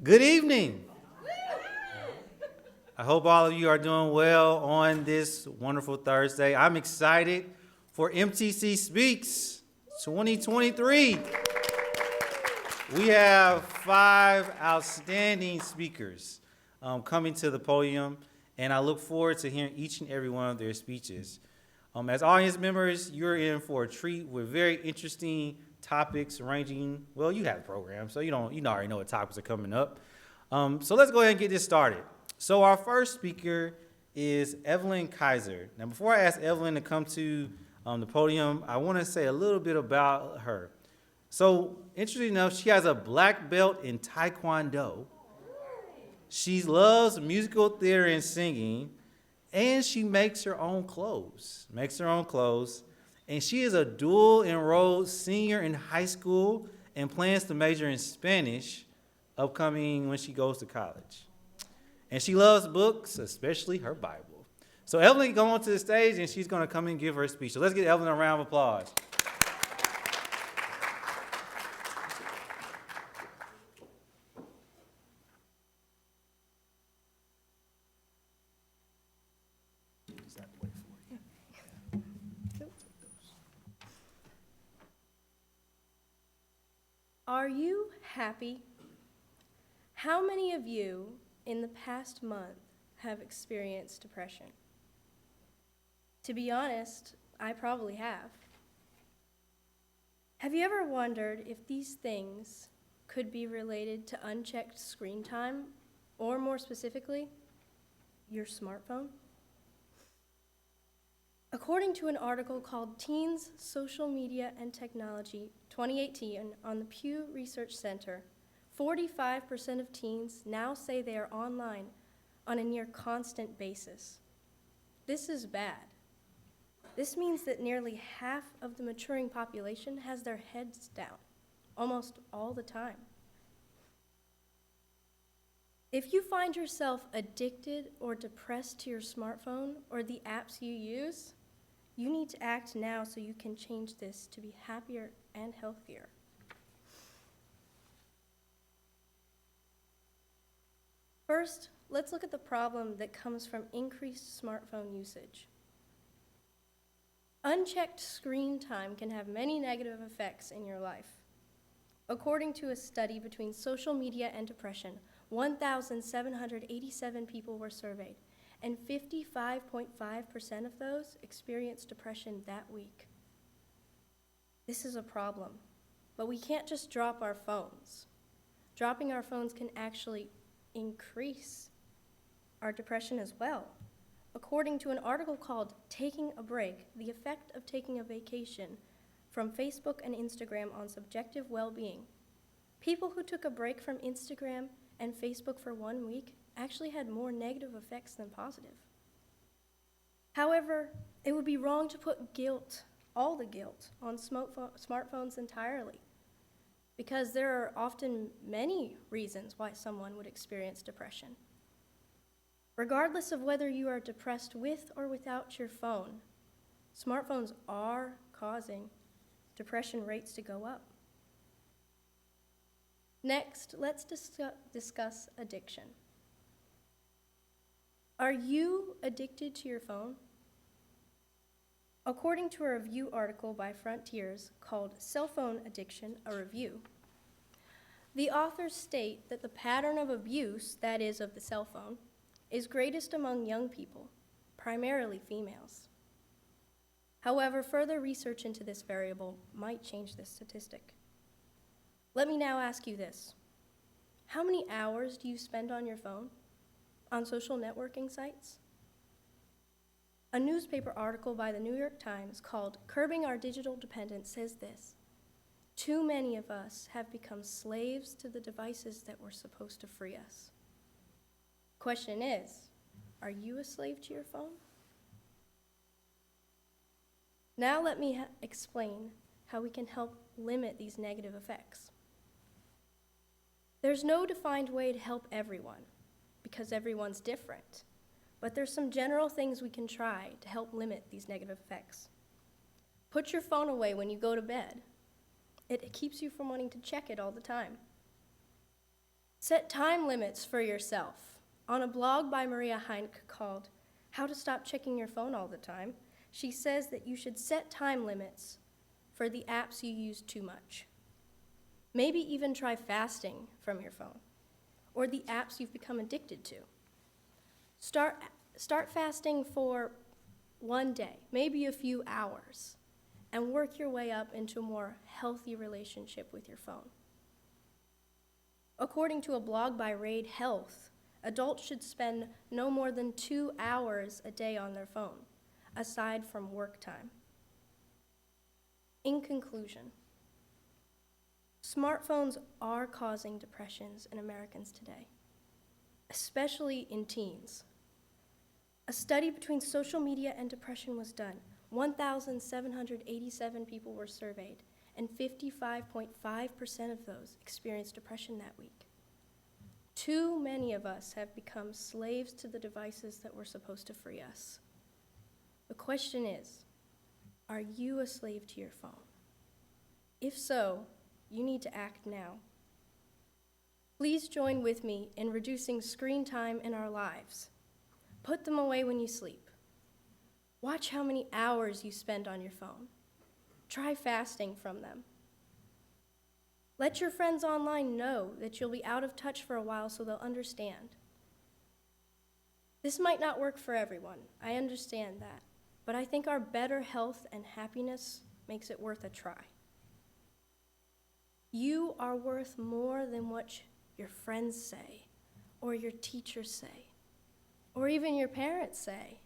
Good evening. I hope all of you are doing well on this wonderful Thursday. I'm excited for MTC Speaks 2023. We have 5 outstanding speakers coming to the podium, and I look forward to hearing each and every one of their speeches. As audience members, you're in for a treat with very interesting topics ranging, well, you have the program, so you already know what topics are coming up. So let's go ahead and get this started. So our first speaker is Evelyn Kiser. Now, before I ask Evelyn to come to the podium, I want to say a little bit about her. So, interesting enough, she has a black belt in Taekwondo. She loves musical theater and singing, and she makes her own clothes. And she is a dual enrolled senior in high school and plans to major in Spanish upcoming when she goes to college. And she loves books, especially her Bible. So Evelyn can go onto the stage and she's going to come and give her speech. So let's give Evelyn a round of applause. Are you happy? How many of you in the past month have experienced depression? To be honest, I probably have. Have you ever wondered if these things could be related to unchecked screen time, or more specifically, your smartphone? According to an article called Teens, Social Media and Technology 2018 on the Pew Research Center, 45% of teens now say they are online on a near constant basis. This is bad. This means that nearly half of the maturing population has their heads down, almost all the time. If you find yourself addicted or depressed to your smartphone or the apps you use, you need to act now so you can change this to be happier and healthier. First, let's look at the problem that comes from increased smartphone usage. Unchecked screen time can have many negative effects in your life. According to a study between social media and depression, 1,787 people were surveyed, and 55.5% of those experienced depression that week. This is a problem, but we can't just drop our phones. Dropping our phones can actually increase our depression as well. According to an article called Taking a Break, the effect of taking a vacation from Facebook and Instagram on subjective well-being. People who took a break from Instagram and Facebook for 1 week actually had more negative effects than positive. However, it would be wrong to put all the guilt, on smartphones entirely, because there are often many reasons why someone would experience depression. Regardless of whether you are depressed with or without your phone, smartphones are causing depression rates to go up. Next, let's discuss addiction. Are you addicted to your phone? According to a review article by Frontiers called Cell Phone Addiction, a Review, the authors state that the pattern of abuse, that is of the cell phone, is greatest among young people, primarily females. However, further research into this variable might change this statistic. Let me now ask you this. How many hours do you spend on your phone? On social networking sites? A newspaper article by the New York Times called Curbing Our Digital Dependence says this: too many of us have become slaves to the devices that were supposed to free us. Question is, are you a slave to your phone? Now let me explain how we can help limit these negative effects. There's no defined way to help everyone, because everyone's different. But there's some general things we can try to help limit these negative effects. Put your phone away when you go to bed. It keeps you from wanting to check it all the time. Set time limits for yourself. On a blog by Maria Heinck called How to Stop Checking Your Phone All the Time, she says that you should set time limits for the apps you use too much. Maybe even try fasting from your phone or the apps you've become addicted to. Start fasting for one day, maybe a few hours, and work your way up into a more healthy relationship with your phone. According to a blog by Raid Health, adults should spend no more than 2 hours a day on their phone, aside from work time. In conclusion, smartphones are causing depressions in Americans today, especially in teens. A study between social media and depression was done. 1,787 people were surveyed, and 55.5% of those experienced depression that week. Too many of us have become slaves to the devices that were supposed to free us. The question is, are you a slave to your phone? If so, you need to act now. Please join with me in reducing screen time in our lives. Put them away when you sleep. Watch how many hours you spend on your phone. Try fasting from them. Let your friends online know that you'll be out of touch for a while so they'll understand. This might not work for everyone, I understand that, but I think our better health and happiness makes it worth a try. You are worth more than what your friends say, or your teachers say, or even your parents say.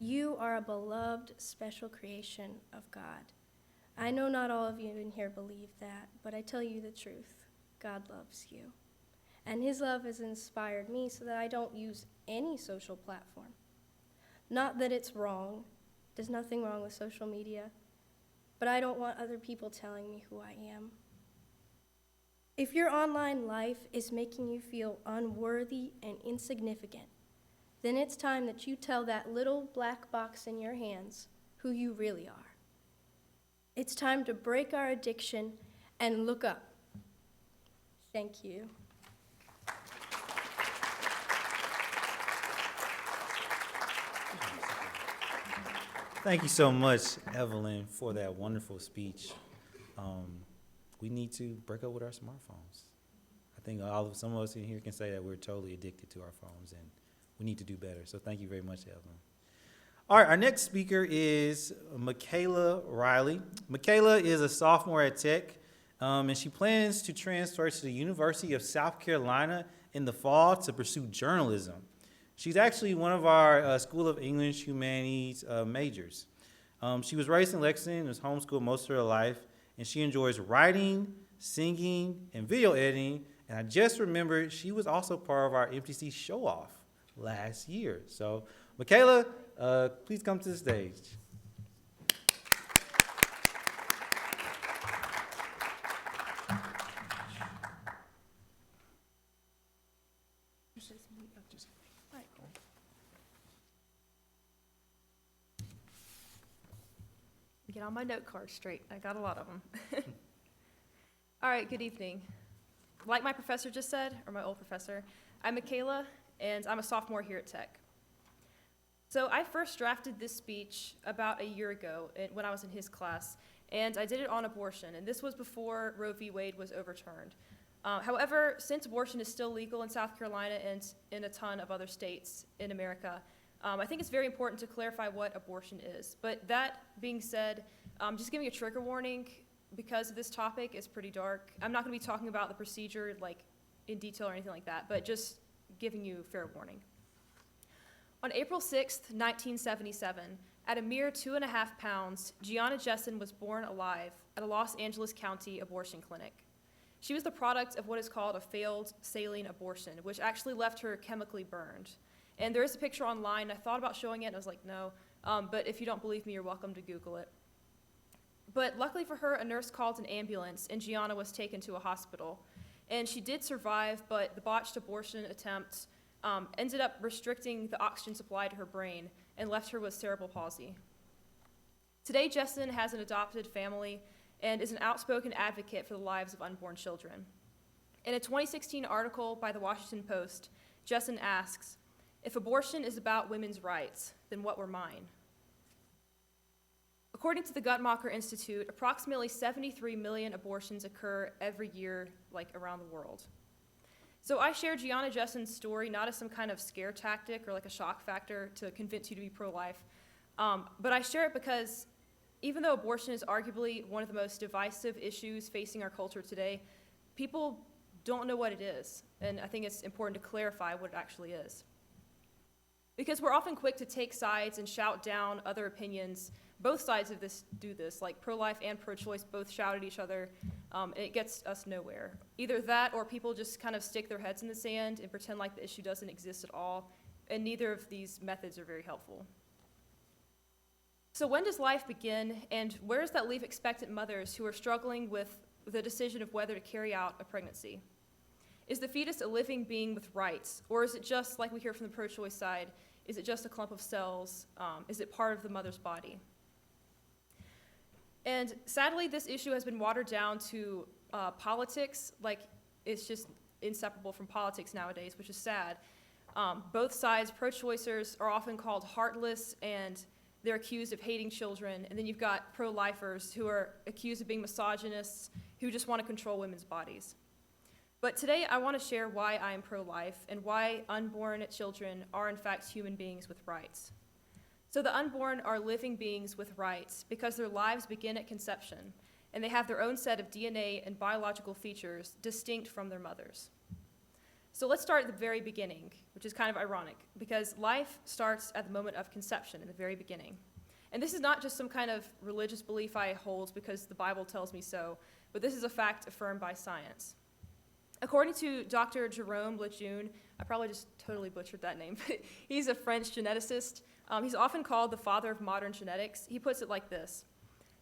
You are a beloved, special creation of God. I know not all of you in here believe that, but I tell you the truth. God loves you. And his love has inspired me so that I don't use any social platform. Not that it's wrong. There's nothing wrong with social media. But I don't want other people telling me who I am. If your online life is making you feel unworthy and insignificant, then it's time that you tell that little black box in your hands who you really are. It's time to break our addiction and look up. Thank you. Thank you so much, Evelyn, for that wonderful speech. We need to break up with our smartphones. I think some of us in here can say that we're totally addicted to our phones, and we need to do better. So thank you very much, Evelyn. All right, our next speaker is Micaela Riley. Micaela is a sophomore at Tech, and she plans to transfer to the University of South Carolina in the fall to pursue journalism. She's actually one of our School of English Humanities majors. She was raised in Lexington and was homeschooled most of her life, and she enjoys writing, singing, and video editing. And I just remembered she was also part of our MTC show-off last year. So, Micaela, please come to the stage. Get all my note cards straight. I got a lot of them. All right, good evening. Like my professor just said, or my old professor, I'm Micaela, and I'm a sophomore here at Tech. So I first drafted this speech about a year ago when I was in his class, and I did it on abortion, and this was before Roe v. Wade was overturned. However, since abortion is still legal in South Carolina and in a ton of other states in America, I think it's very important to clarify what abortion is. But that being said, just giving a trigger warning, because this topic is pretty dark. I'm not going to be talking about the procedure like in detail or anything like that, but just giving you fair warning. On April 6th, 1977, at a mere 2.5 pounds, Gianna Jessen was born alive at a Los Angeles County abortion clinic. She was the product of what is called a failed saline abortion, which actually left her chemically burned. And there is a picture online. I thought about showing it, and I was like, no. But if you don't believe me, you're welcome to Google it. But luckily for her, a nurse called an ambulance, and Gianna was taken to a hospital. And she did survive, but the botched abortion attempt ended up restricting the oxygen supply to her brain and left her with cerebral palsy. Today, Jessen has an adopted family and is an outspoken advocate for the lives of unborn children. In a 2016 article by the Washington Post, Jessen asks, "If abortion is about women's rights, then what were mine?" According to the Guttmacher Institute, approximately 73 million abortions occur every year, around the world. So I share Gianna Jessen's story not as some kind of scare tactic or like a shock factor to convince you to be pro-life, but I share it because even though abortion is arguably one of the most divisive issues facing our culture today, people don't know what it is, and I think it's important to clarify what it actually is. Because we're often quick to take sides and shout down other opinions. Both sides of this do this, like pro-life and pro-choice both shout at each other, and it gets us nowhere. Either that or people just kind of stick their heads in the sand and pretend like the issue doesn't exist at all, and neither of these methods are very helpful. So when does life begin, and where does that leave expectant mothers who are struggling with the decision of whether to carry out a pregnancy? Is the fetus a living being with rights, or is it just, like we hear from the pro-choice side, is it just a clump of cells? Is it part of the mother's body? And sadly, this issue has been watered down to politics, like it's just inseparable from politics nowadays, which is sad. Both sides, pro-choicers, are often called heartless, and they're accused of hating children. And then you've got pro-lifers who are accused of being misogynists, who just want to control women's bodies. But today I want to share why I am pro-life and why unborn children are in fact human beings with rights. So the unborn are living beings with rights because their lives begin at conception, and they have their own set of DNA and biological features distinct from their mothers. So let's start at the very beginning, which is kind of ironic, because life starts at the moment of conception, in the very beginning. And this is not just some kind of religious belief I hold because the Bible tells me so, but this is a fact affirmed by science. According to Dr. Jerome Lejeune, I probably just totally butchered that name, but he's a French geneticist. He's often called the father of modern genetics. He puts it like this: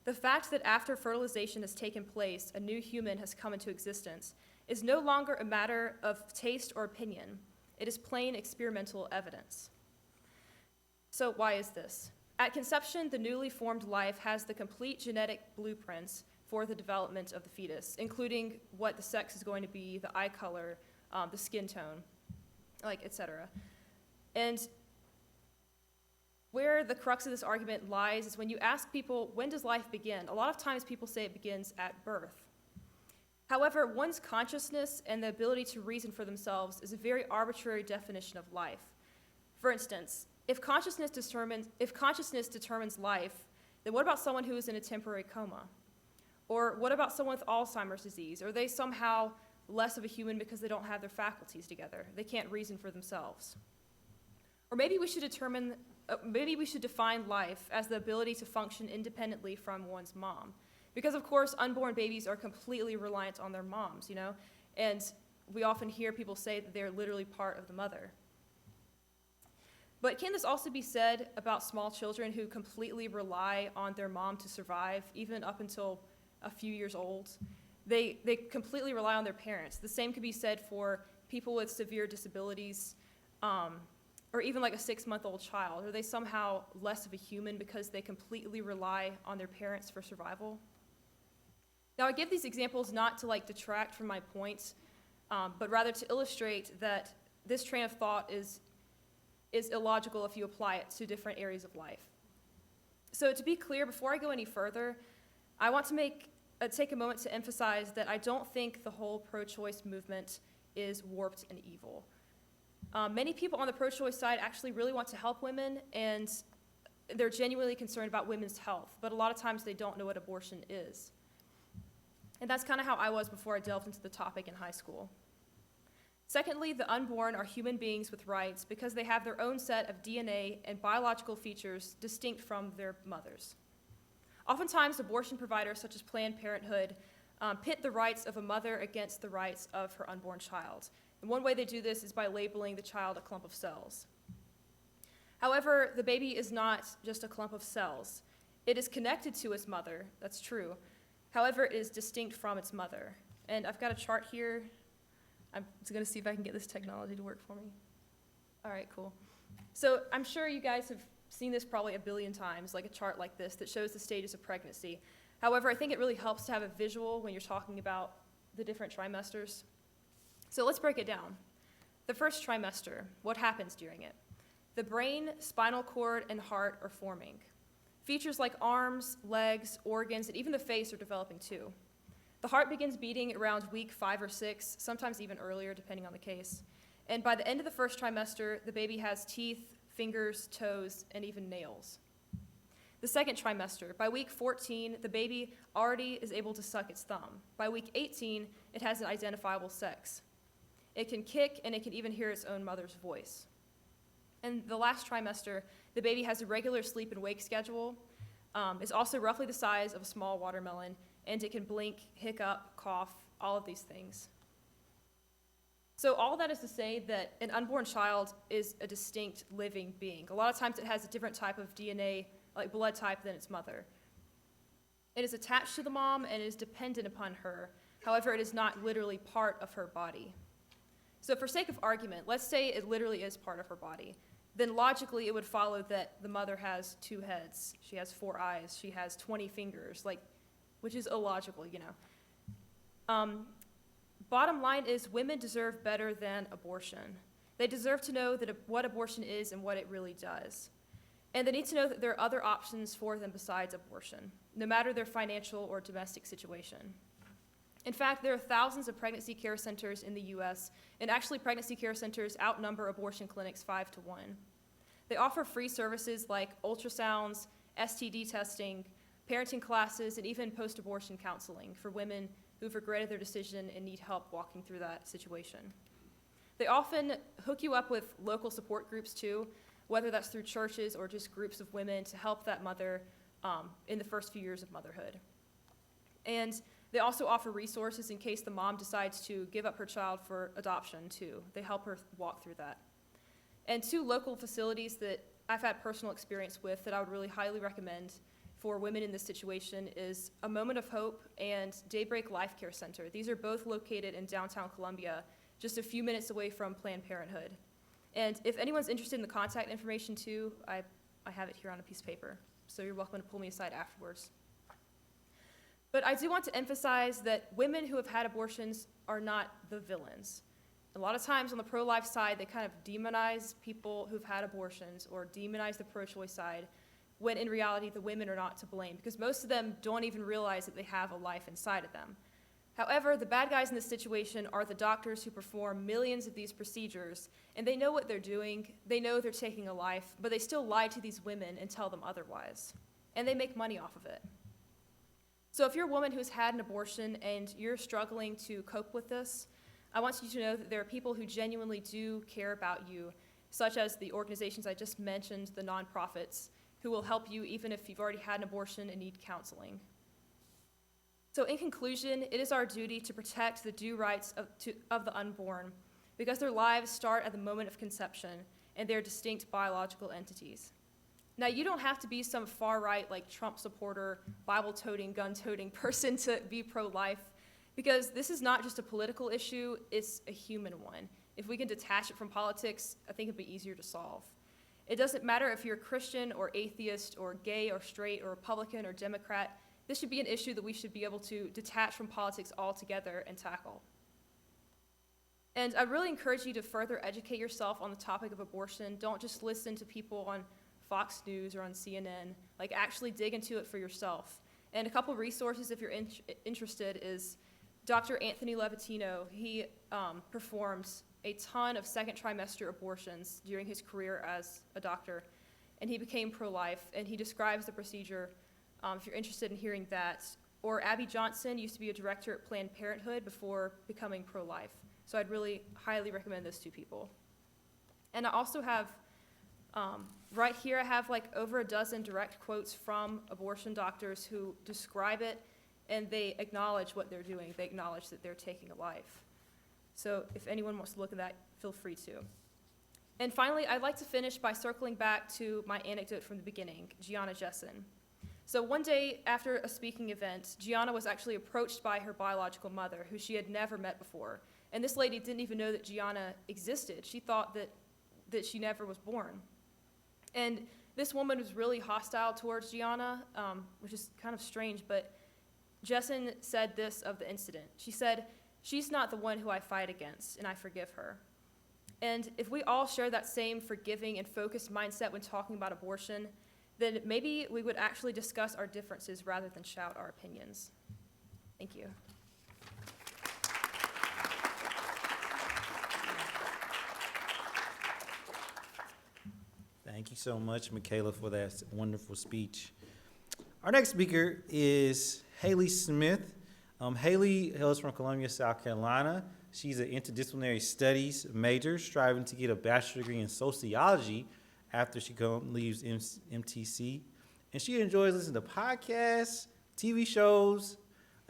"The fact that after fertilization has taken place, a new human has come into existence is no longer a matter of taste or opinion. It is plain experimental evidence." So why is this? At conception, the newly formed life has the complete genetic blueprints for the development of the fetus, including what the sex is going to be, the eye color, the skin tone, etc. And where the crux of this argument lies is when you ask people, when does life begin? A lot of times people say it begins at birth. However, one's consciousness and the ability to reason for themselves is a very arbitrary definition of life. For instance, if consciousness determines life, then what about someone who is in a temporary coma? Or what about someone with Alzheimer's disease? Are they somehow less of a human because they don't have their faculties together? They can't reason for themselves. Or maybe we should define life as the ability to function independently from one's mom. Because of course, unborn babies are completely reliant on their moms, and we often hear people say that they're literally part of the mother. But can this also be said about small children who completely rely on their mom to survive, even up until a few years old? They completely rely on their parents. The same could be said for people with severe disabilities, or even like a 6-month-old child. Are they somehow less of a human because they completely rely on their parents for survival? Now, I give these examples not to detract from my points, but rather to illustrate that this train of thought is illogical if you apply it to different areas of life. So to be clear, before I go any further, I want to take a moment to emphasize that I don't think the whole pro-choice movement is warped and evil. Many people on the pro-choice side actually really want to help women, and they're genuinely concerned about women's health, but a lot of times they don't know what abortion is. And that's kind of how I was before I delved into the topic in high school. Secondly, the unborn are human beings with rights because they have their own set of DNA and biological features distinct from their mothers. Oftentimes, abortion providers such as Planned Parenthood pit the rights of a mother against the rights of her unborn child. And one way they do this is by labeling the child a clump of cells. However, the baby is not just a clump of cells. It is connected to its mother, that's true. However, it is distinct from its mother. And I've got a chart here. I'm just going to see if I can get this technology to work for me. All right, cool. So I'm sure you guys have seen this probably a billion times, like a chart like this that shows the stages of pregnancy. However, I think it really helps to have a visual when you're talking about the different trimesters. So let's break it down. The first trimester, what happens during it? The brain, spinal cord, and heart are forming. Features like arms, legs, organs, and even the face are developing too. The heart begins beating around week 5 or 6, sometimes even earlier, depending on the case. And by the end of the first trimester, the baby has teeth, fingers, toes, and even nails. The second trimester, by week 14, the baby already is able to suck its thumb. By week 18, it has an identifiable sex. It can kick, and it can even hear its own mother's voice. In the last trimester, the baby has a regular sleep and wake schedule, is also roughly the size of a small watermelon, and it can blink, hiccup, cough, all of these things. So all that is to say that an unborn child is a distinct living being. A lot of times it has a different type of DNA, like blood type, than its mother. It is attached to the mom and is dependent upon her. However, it is not literally part of her body. So for sake of argument, let's say it literally is part of her body. Then logically it would follow that the mother has 2 heads, she has 4 eyes, she has 20 fingers, which is illogical, you know. Bottom line is women deserve better than abortion. They deserve to know what abortion is and what it really does. And they need to know that there are other options for them besides abortion, no matter their financial or domestic situation. In fact, there are thousands of pregnancy care centers in the US, and actually pregnancy care centers outnumber abortion clinics 5 to 1. They offer free services like ultrasounds, STD testing, parenting classes, and even post-abortion counseling for women who've regretted their decision and need help walking through that situation. They often hook you up with local support groups too, whether that's through churches or just groups of women to help that mother in the first few years of motherhood. And they also offer resources in case the mom decides to give up her child for adoption too. They help her walk through that. And 2 local facilities that I've had personal experience with that I would really highly recommend for women in this situation is A Moment of Hope and Daybreak Life Care Center. These are both located in downtown Columbia, just a few minutes away from Planned Parenthood. And if anyone's interested in the contact information too, I have it here on a piece of paper, so you're welcome to pull me aside afterwards. But I do want to emphasize that women who have had abortions are not the villains. A lot of times on the pro-life side, they kind of demonize people who've had abortions or demonize the pro-choice side, when in reality the women are not to blame, because most of them don't even realize that they have a life inside of them. However, the bad guys in this situation are the doctors who perform millions of these procedures, and they know what they're doing, they know they're taking a life, but they still lie to these women and tell them otherwise. And they make money off of it. So if you're a woman who's had an abortion and you're struggling to cope with this, I want you to know that there are people who genuinely do care about you, such as the organizations I just mentioned, the nonprofits, who will help you even if you've already had an abortion and need counseling. So in conclusion, it is our duty to protect the due rights of the unborn, because their lives start at the moment of conception, and they're distinct biological entities. Now, you don't have to be some far-right, like Trump supporter, Bible-toting, gun-toting person to be pro-life, because this is not just a political issue, it's a human one. If we can detach it from politics, I think it'd be easier to solve. It doesn't matter if you're Christian or atheist or gay or straight or Republican or Democrat. This should be an issue that we should be able to detach from politics altogether and tackle. And I really encourage you to further educate yourself on the topic of abortion. Don't just listen to people on Fox News or on CNN. Like, actually dig into it for yourself. And a couple resources, if you're interested, is Dr. Anthony Levatino. He performs a ton of second trimester abortions during his career as a doctor, and he became pro-life, and he describes the procedure if you're interested in hearing that. Or Abby Johnson used to be a director at Planned Parenthood before becoming pro-life. So I'd really highly recommend those 2 people. And I also have, right here I have like over a dozen direct quotes from abortion doctors who describe it, and they acknowledge what they're doing. They acknowledge that they're taking a life. So if anyone wants to look at that, feel free to. And finally, I'd like to finish by circling back to my anecdote from the beginning, Gianna Jessen. So one day after a speaking event, Gianna was actually approached by her biological mother, who she had never met before. And this lady didn't even know that Gianna existed. She thought that she never was born. And this woman was really hostile towards Gianna, which is kind of strange, but Jessen said this of the incident. She said, She's not the one who I fight against, and I forgive her. And if we all share that same forgiving and focused mindset when talking about abortion, then maybe we would actually discuss our differences rather than shout our opinions. Thank you. Thank you so much, Micaela, for that wonderful speech. Our next speaker is Hailey Smith. Hailey hails from Columbia, South Carolina. She's an interdisciplinary studies major, striving to get a bachelor's degree in sociology after she leaves MTC. And she enjoys listening to podcasts, TV shows,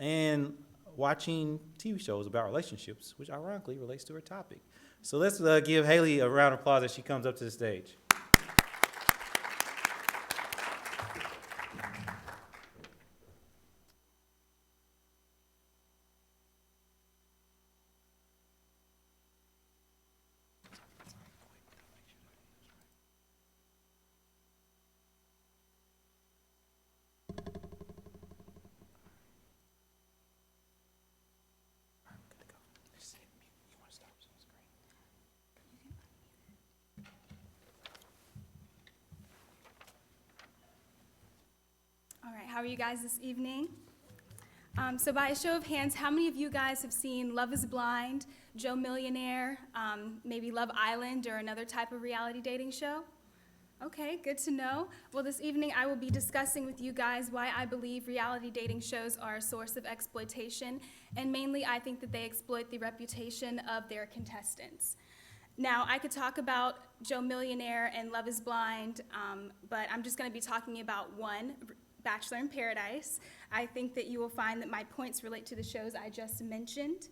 and watching TV shows about relationships, which ironically relates to her topic. So let's give Hailey a round of applause as she comes up to the stage. All right, how are you guys this evening? So by a show of hands, how many of you guys have seen Love is Blind, Joe Millionaire, maybe Love Island, or another type of reality dating show? Okay, good to know. Well, this evening I will be discussing with you guys why I believe reality dating shows are a source of exploitation, and mainly I think that they exploit the reputation of their contestants. Now, I could talk about Joe Millionaire and Love is Blind, but I'm just going to be talking about one, Bachelor in Paradise. I think that you will find that my points relate to the shows I just mentioned.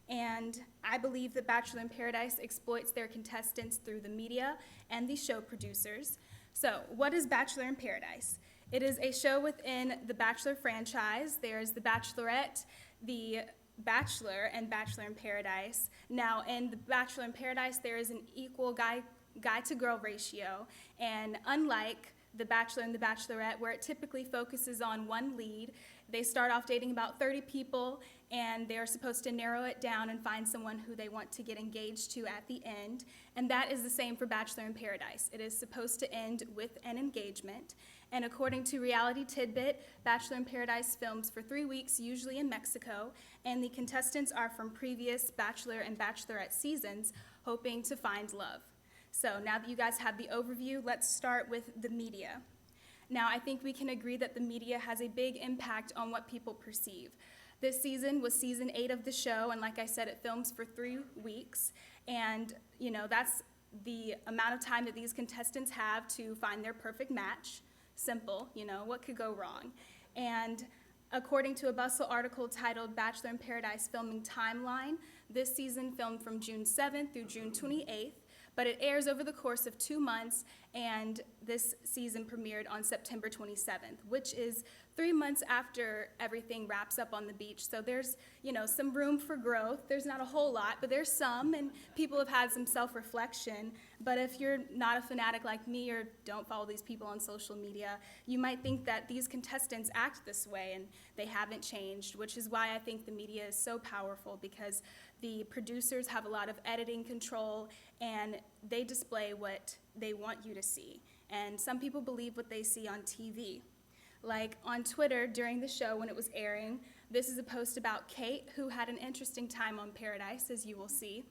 And I believe that Bachelor in Paradise exploits their contestants through the media and the show producers. So, what is Bachelor in Paradise? It is a show within the Bachelor franchise. There's The Bachelorette, The Bachelor, and Bachelor in Paradise. Now, in The Bachelor in Paradise, there is an equal guy-to-girl ratio, and unlike The Bachelor and The Bachelorette, where it typically focuses on one lead, they start off dating about 30 people, and they're supposed to narrow it down and find someone who they want to get engaged to at the end. And that is the same for Bachelor in Paradise. It is supposed to end with an engagement. And according to Reality Tidbit, Bachelor in Paradise films for 3 weeks, usually in Mexico, and the contestants are from previous Bachelor and Bachelorette seasons, hoping to find love. So now that you guys have the overview, let's start with the media. Now, I think we can agree that the media has a big impact on what people perceive. This season was season 8 of the show, and like I said, it films for 3 weeks. And, that's the amount of time that these contestants have to find their perfect match. Simple, what could go wrong? And according to a Bustle article titled Bachelor in Paradise Filming Timeline, this season filmed from June 7th through June 28th. But it airs over the course of 2 months, and this season premiered on September 27th, which is 3 months after everything wraps up on the beach. So there's, some room for growth. There's not a whole lot, but there's some, and people have had some self-reflection. But if you're not a fanatic like me or don't follow these people on social media, you might think that these contestants act this way, and they haven't changed, which is why I think the media is so powerful, because the producers have a lot of editing control, and they display what they want you to see. And some people believe what they see on TV. Like on Twitter during the show when it was airing, this is a post about Kate, who had an interesting time on Paradise, as you will see.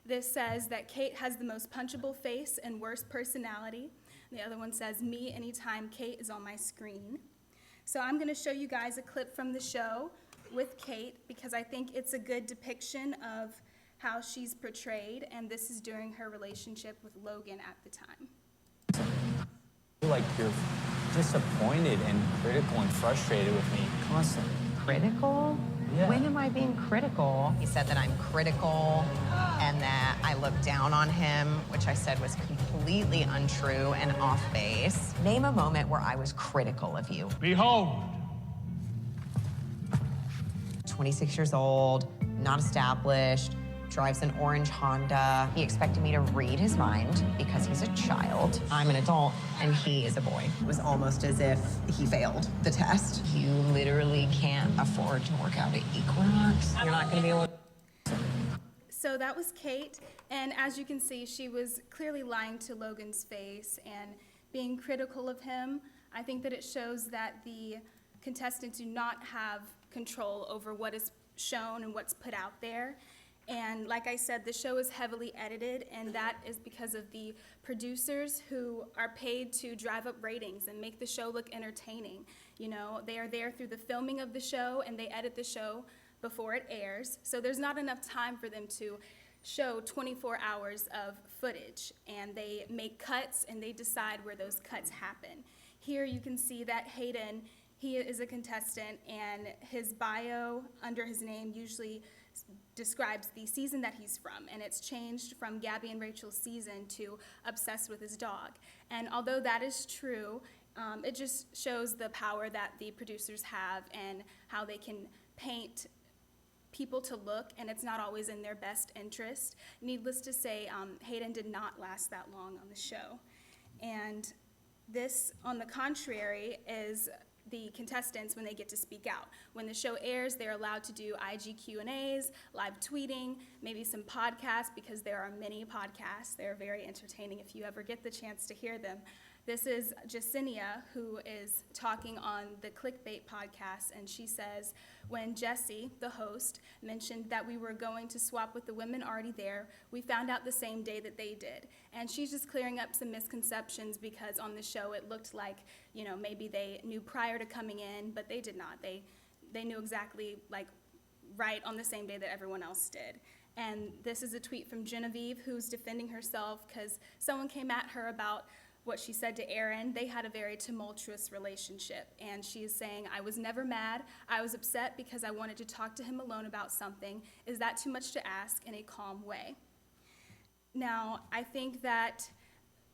This says that Kate has the most punchable face and worst personality. The other one says, me anytime Kate is on my screen. So I'm going to show you guys a clip from the show with Kate, because I think it's a good depiction of how she's portrayed, and this is during her relationship with Logan at the time. Like you're disappointed and critical and frustrated with me constantly. Critical? Yeah. When am I being critical? He said that I'm critical and that I look down on him, which I said was completely untrue and off base. Name a moment where I was critical of you. Behold. 26 years old, not established, drives an orange Honda. He expected me to read his mind because he's a child. I'm an adult and he is a boy. It was almost as if he failed the test. You literally can't afford to work out at Equinox. You're not gonna be able to So that was Kate, and as you can see, she was clearly lying to Logan's face and being critical of him. I think that it shows that the contestants do not have control over what is shown and what's put out there. And like I said, the show is heavily edited, and that is because of the producers who are paid to drive up ratings and make the show look entertaining. You know, they are there through the filming of the show, and they edit the show before it airs. So there's not enough time for them to show 24 hours of footage, and they make cuts and they decide where those cuts happen. Here you can see that Hayden, he is a contestant, and his bio under his name usually describes the season that he's from, and it's changed from Gabby and Rachel's season to Obsessed with His Dog. And although that is true, it just shows the power that the producers have and how they can paint people to look, and it's not always in their best interest. Needless to say, Hayden did not last that long on the show. And this, on the contrary, is the contestants when they get to speak out. When the show airs, they're allowed to do IG Q&As, live tweeting, maybe some podcasts, because there are many podcasts. They're very entertaining if you ever get the chance to hear them. This is Jacinia, who is talking on the Clickbait podcast, and she says, when Jesse, the host, mentioned that we were going to swap with the women already there, we found out the same day that they did. And she's just clearing up some misconceptions, because on the show it looked like, you know, maybe they knew prior to coming in, but they did not. They knew exactly, like, right on the same day that everyone else did. And this is a tweet from Genevieve, who's defending herself because someone came at her about what she said to Aaron. They had a very tumultuous relationship, and she is saying, I was never mad. I was upset because I wanted to talk to him alone about something. Is that too much to ask in a calm way? Now, I think that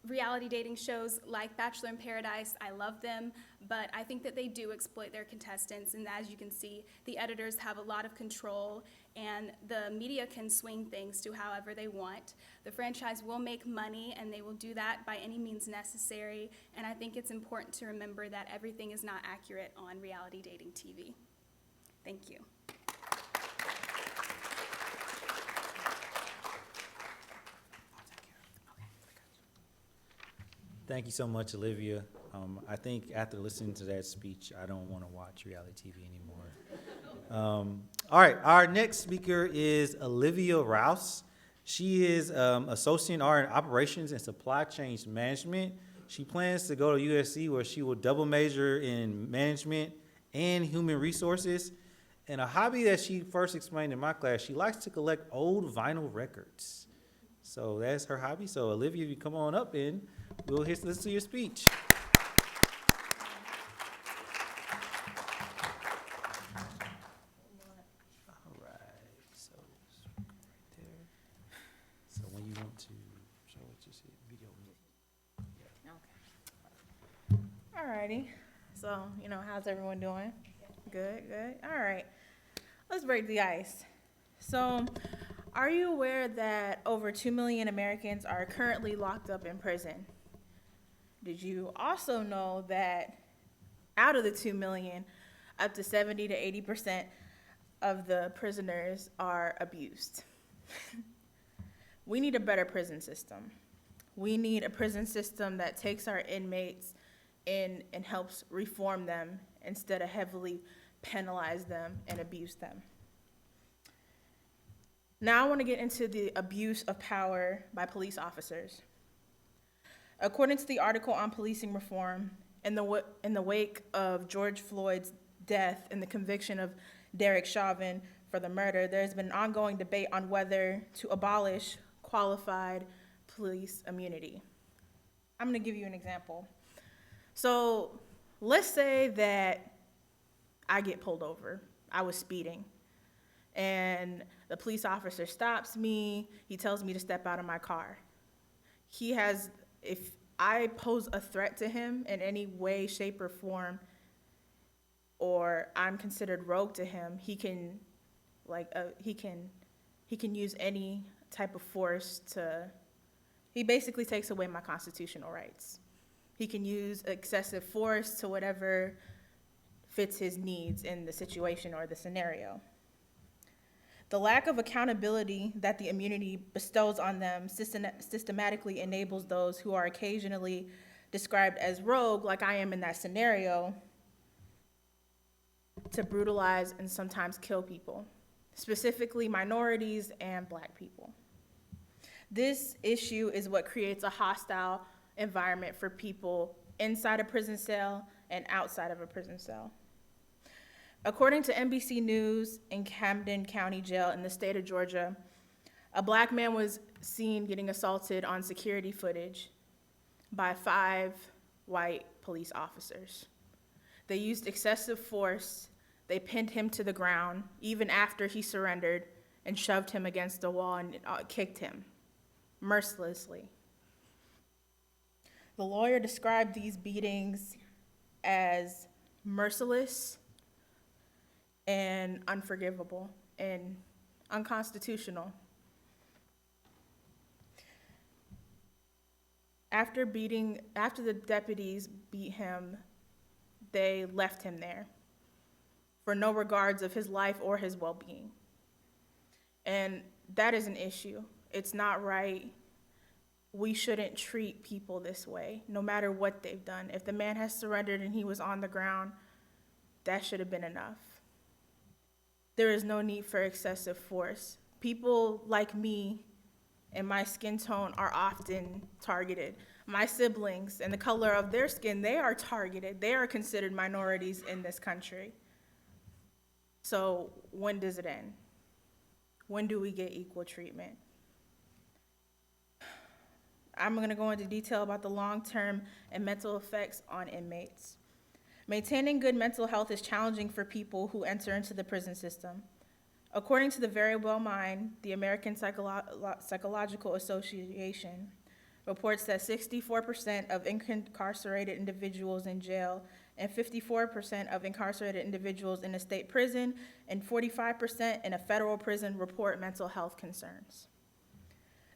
reality dating shows like Bachelor in Paradise, I love them, but I think that they do exploit their contestants, and as you can see, the editors have a lot of control, and the media can swing things to however they want. The franchise will make money, and they will do that by any means necessary, and I think it's important to remember that everything is not accurate on reality dating TV. Thank you. Thank you so much, Olivia. I think after listening to that speech, I don't want to watch reality TV anymore. All right, our next speaker is Olivia Roush. She is Associate in Operations and Supply Chain Management. She plans to go to USC, where she will double major in management and human resources. And a hobby that she first explained in my class, she likes to collect old vinyl records. So that's her hobby. So Olivia, if you come on up and we'll listen to your speech. All right, so right there. So when you want to show it, just hit video. Alrighty, so, how's everyone doing? Good. All right, let's break the ice. So, are you aware that over 2 million Americans are currently locked up in prison? Did you also know that out of the 2 million, up to 70 to 80% of the prisoners are abused? We need a better prison system. We need a prison system that takes our inmates in and helps reform them instead of heavily penalize them and abuse them. Now I want to get into the abuse of power by police officers. According to the article on policing reform, in the wake of George Floyd's death and the conviction of Derek Chauvin for the murder, there's been an ongoing debate on whether to abolish qualified police immunity. I'm going to give you an example. So let's say that I get pulled over. I was speeding. And the police officer stops me. He tells me to step out of my car. If I pose a threat to him in any way, shape, or form, or I'm considered rogue to him, he can use any type of force he basically takes away my constitutional rights. He can use excessive force to whatever fits his needs in the situation or the scenario. The lack of accountability that the immunity bestows on them systematically enables those who are occasionally described as rogue, like I am in that scenario, to brutalize and sometimes kill people, specifically minorities and Black people. This issue is what creates a hostile environment for people inside a prison cell and outside of a prison cell. According to NBC News, in Camden County Jail in the state of Georgia, a Black man was seen getting assaulted on security footage by 5 white police officers. They used excessive force. They pinned him to the ground, even after he surrendered, and shoved him against the wall and kicked him mercilessly. The lawyer described these beatings as merciless and unforgivable and unconstitutional. After the deputies beat him, they left him there for no regards of his life or his well-being. And that is an issue. It's not right. We shouldn't treat people this way, no matter what they've done. If the man has surrendered and he was on the ground, that should have been enough. There is no need for excessive force. People like me and my skin tone are often targeted. My siblings and the color of their skin, they are targeted. They are considered minorities in this country. So when does it end? When do we get equal treatment? I'm going to go into detail about the long-term and mental effects on inmates. Maintaining good mental health is challenging for people who enter into the prison system. According to the Very Well Mind, the American Psychological Association reports that 64% of incarcerated individuals in jail and 54% of incarcerated individuals in a state prison and 45% in a federal prison report mental health concerns.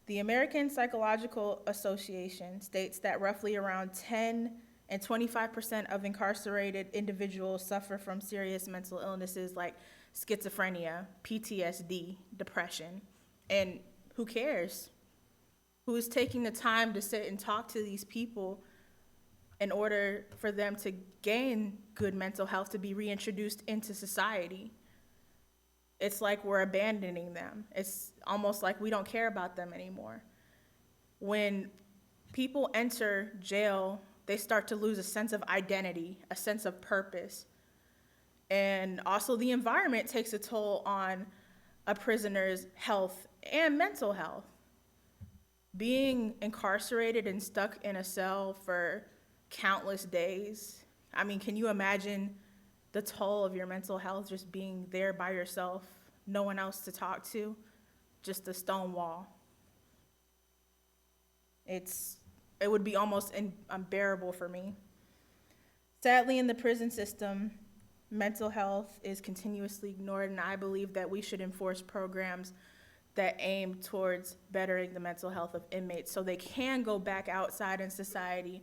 The American Psychological Association states that roughly around 10 and 25% of incarcerated individuals suffer from serious mental illnesses like schizophrenia, PTSD, depression, and who cares? Who is taking the time to sit and talk to these people in order for them to gain good mental health, to be reintroduced into society? It's like we're abandoning them. It's almost like we don't care about them anymore. When people enter jail, they start to lose a sense of identity, a sense of purpose. And also the environment takes a toll on a prisoner's health and mental health. Being incarcerated and stuck in a cell for countless days, I mean, can you imagine the toll of your mental health just being there by yourself, no one else to talk to, just a stone wall? It would be almost unbearable for me. Sadly, in the prison system, mental health is continuously ignored, and I believe that we should enforce programs that aim towards bettering the mental health of inmates so they can go back outside in society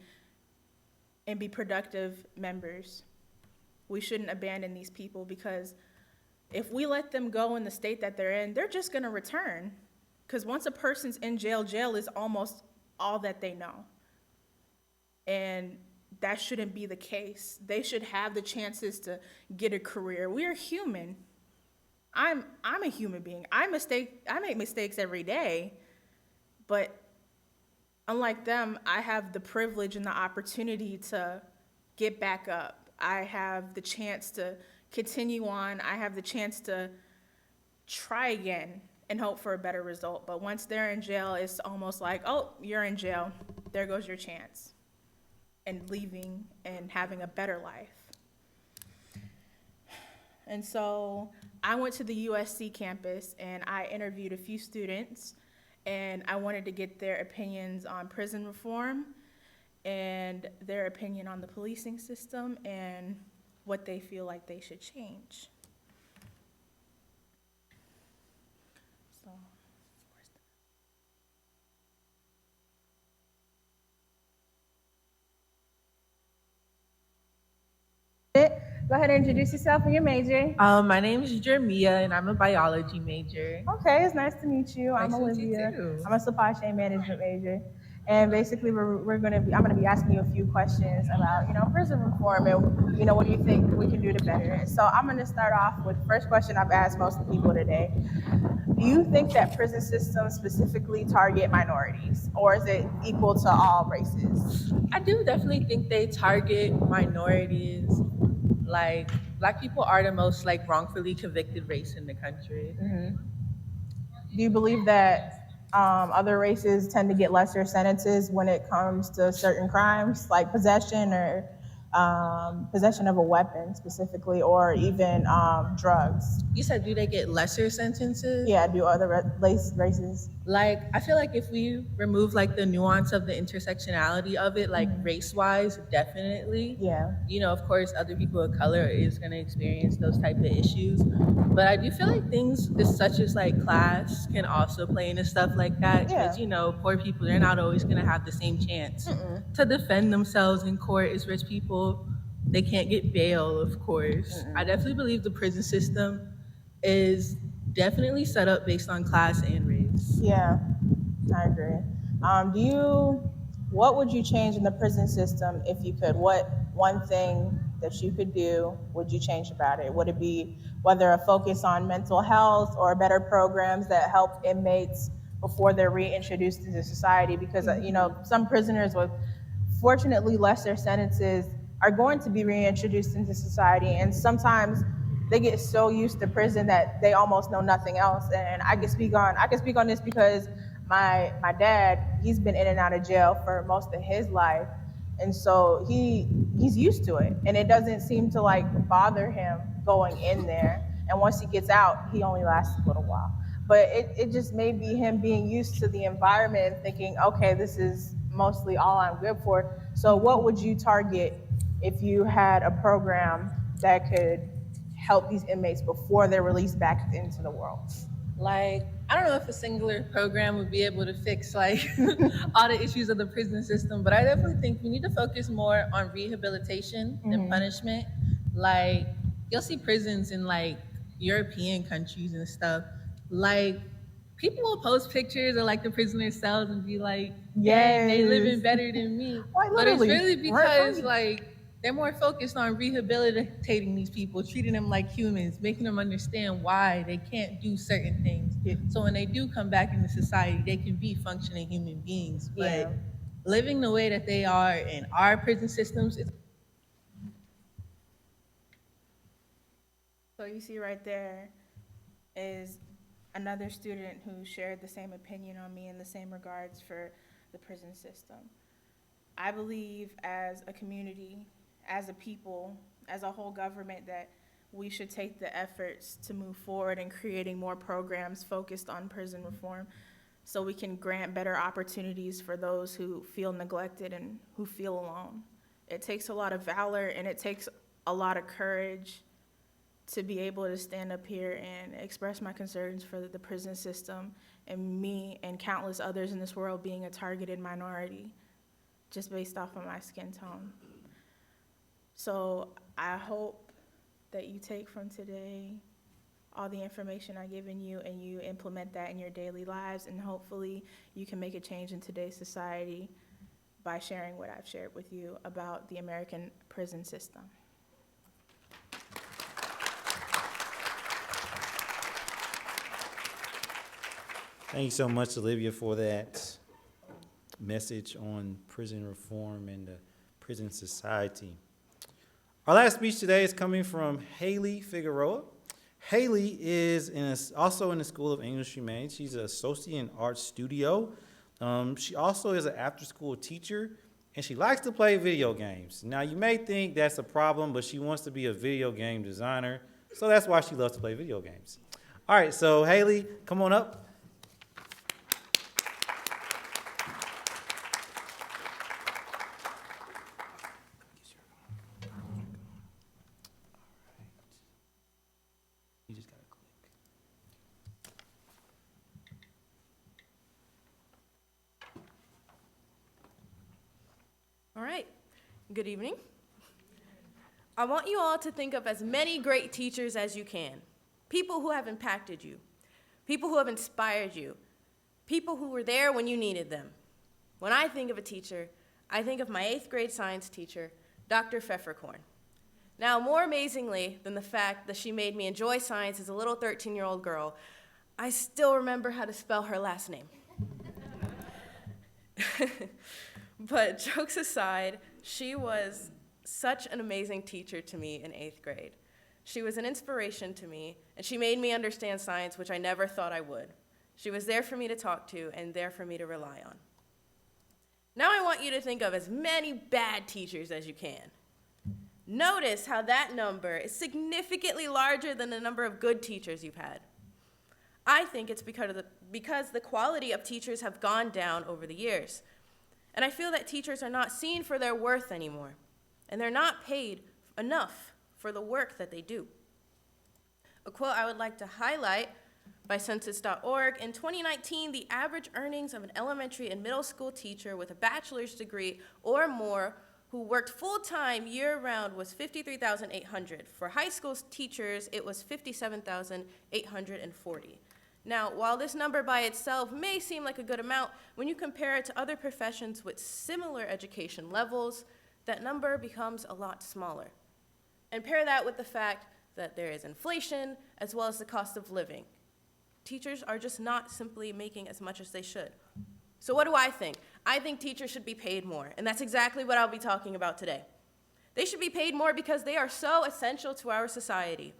and be productive members. We shouldn't abandon these people, because if we let them go in the state that they're in, they're just gonna return. Because once a person's in jail, jail is almost all that they know. And that shouldn't be the case. They should have the chances to get a career. We are human. I'm a human being. I make mistakes every day, but unlike them, I have the privilege and the opportunity to get back up. I have the chance to continue on. I have the chance to try again and hope for a better result. But once they're in jail, it's almost like, oh, you're in jail. There goes your chance. And leaving and having a better life. And so I went to the USC campus and I interviewed a few students, and I wanted to get their opinions on prison reform and their opinion on the policing system and what they feel like they should change. So, Go ahead and introduce yourself and your major. My name is Jermia, and I'm a biology major. Okay, it's nice to meet you. I'm Nice to meet you Olivia. too. I'm a supply chain management major. And basically, I'm gonna be asking you a few questions about, prison reform and, what do you think we can do to better it? So I'm gonna start off with the first question I've asked most of the people today. Do you think that prison systems specifically target minorities, or is it equal to all races? I do definitely think they target minorities. Like, Black people are the most wrongfully convicted race in the country. Do you believe that other races tend to get lesser sentences when it comes to certain crimes, like possession or possession of a weapon specifically, or even drugs? You said, do they get lesser sentences? Yeah, do other races? I feel like if we remove the nuance of the intersectionality of it, race-wise, definitely. Yeah. Of course, other people of color is going to experience those type of issues. But I do feel like things such as class can also play into stuff like that. Because, poor people, they're not always going to have the same chance to defend themselves in court as rich people. They can't get bail, of course. I definitely believe the prison system is definitely set up based on class and race. Yeah, I agree. What would you change in the prison system if you could? What one thing that you could do would you change about it? Would it be whether a focus on mental health or better programs that help inmates before they're reintroduced into society? Because, some prisoners with fortunately lesser sentences are going to be reintroduced into society, and sometimes they get so used to prison that they almost know nothing else. And I can speak on this because my dad, he's been in and out of jail for most of his life, and so he's used to it, and it doesn't seem to bother him going in there. And once he gets out, he only lasts a little while. But it just may be him being used to the environment and thinking, okay, this is mostly all I'm good for. So what would you target if you had a program that could help these inmates before they're released back into the world? I don't know if a singular program would be able to fix all the issues of the prison system, but I definitely think we need to focus more on rehabilitation than punishment. You'll see prisons in European countries and stuff. People will post pictures of the prisoner cells and be like, "Yeah, they living better than me." But it's really because they're more focused on rehabilitating these people, treating them like humans, making them understand why they can't do certain things. So when they do come back into society, they can be functioning human beings. But living the way that they are in our prison systems is. So you see right there is another student who shared the same opinion on me in the same regards for the prison system. I believe as a community, as a people, as a whole government, that we should take the efforts to move forward in creating more programs focused on prison reform so we can grant better opportunities for those who feel neglected and who feel alone. It takes a lot of valor and it takes a lot of courage to be able to stand up here and express my concerns for the prison system and me and countless others in this world being a targeted minority just based off of my skin tone. So I hope that you take from today all the information I've given you and you implement that in your daily lives, and hopefully you can make a change in today's society by sharing what I've shared with you about the American prison system. Thank you so much, Olivia, for that message on prison reform and the prison society. Our last speech today is coming from Hailey Figueroa. Hailey is also in the School of English Humanities. She's an associate in art studio. She also is an after-school teacher, and she likes to play video games. Now, you may think that's a problem, but she wants to be a video game designer, so that's why she loves to play video games. All right, so Hailey, come on up. You just gotta click. All right, good evening. I want you all to think of as many great teachers as you can. People who have impacted you. People who have inspired you. People who were there when you needed them. When I think of a teacher, I think of my 8th grade science teacher, Dr. Pfefferkorn. Now, more amazingly than the fact that she made me enjoy science as a little 13-year-old girl, I still remember how to spell her last name. But jokes aside, she was such an amazing teacher to me in 8th grade. She was an inspiration to me, and she made me understand science, which I never thought I would. She was there for me to talk to and there for me to rely on. Now I want you to think of as many bad teachers as you can. Notice how that number is significantly larger than the number of good teachers you've had. I think it's because the quality of teachers have gone down over the years. And I feel that teachers are not seen for their worth anymore, and they're not paid enough for the work that they do. A quote I would like to highlight by census.org, in 2019, the average earnings of an elementary and middle school teacher with a bachelor's degree or more who worked full-time year-round was $53,800. For high school teachers, it was $57,840. Now, while this number by itself may seem like a good amount, when you compare it to other professions with similar education levels, that number becomes a lot smaller. And pair that with the fact that there is inflation as well as the cost of living. Teachers are just not simply making as much as they should. So what do I think? I think teachers should be paid more, and that's exactly what I'll be talking about today. They should be paid more because they are so essential to our society.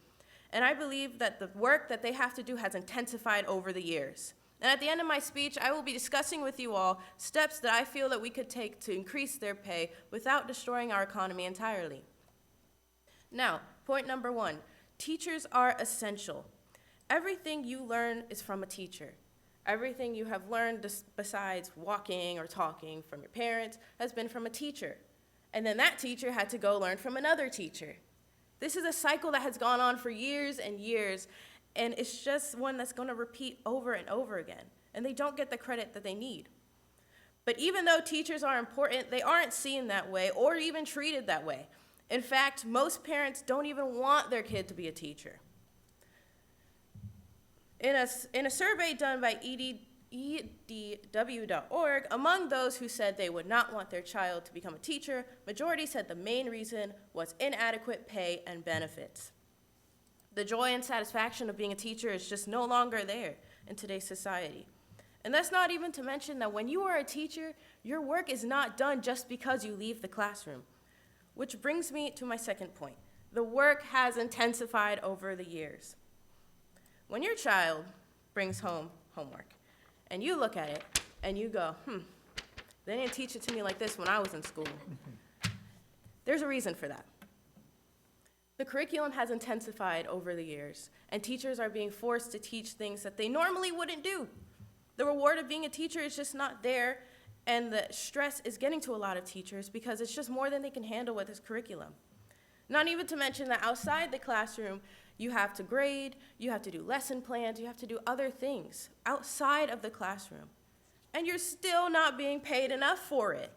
And I believe that the work that they have to do has intensified over the years. And at the end of my speech, I will be discussing with you all steps that I feel that we could take to increase their pay without destroying our economy entirely. Now, point number 1, teachers are essential. Everything you learn is from a teacher. Everything you have learned besides walking or talking from your parents has been from a teacher. And then that teacher had to go learn from another teacher. This is a cycle that has gone on for years and years, and it's just one that's going to repeat over and over again, and they don't get the credit that they need. But even though teachers are important, they aren't seen that way or even treated that way. In fact, most parents don't even want their kid to be a teacher. In a survey done by edw.org, among those who said they would not want their child to become a teacher, majority said the main reason was inadequate pay and benefits. The joy and satisfaction of being a teacher is just no longer there in today's society. And that's not even to mention that when you are a teacher, your work is not done just because you leave the classroom. Which brings me to my second point. The work has intensified over the years. When your child brings home homework, and you look at it, and you go, they didn't teach it to me like this when I was in school. There's a reason for that. The curriculum has intensified over the years, and teachers are being forced to teach things that they normally wouldn't do. The reward of being a teacher is just not there, and the stress is getting to a lot of teachers because it's just more than they can handle with this curriculum. Not even to mention that outside the classroom, you have to grade, you have to do lesson plans, you have to do other things outside of the classroom. And you're still not being paid enough for it.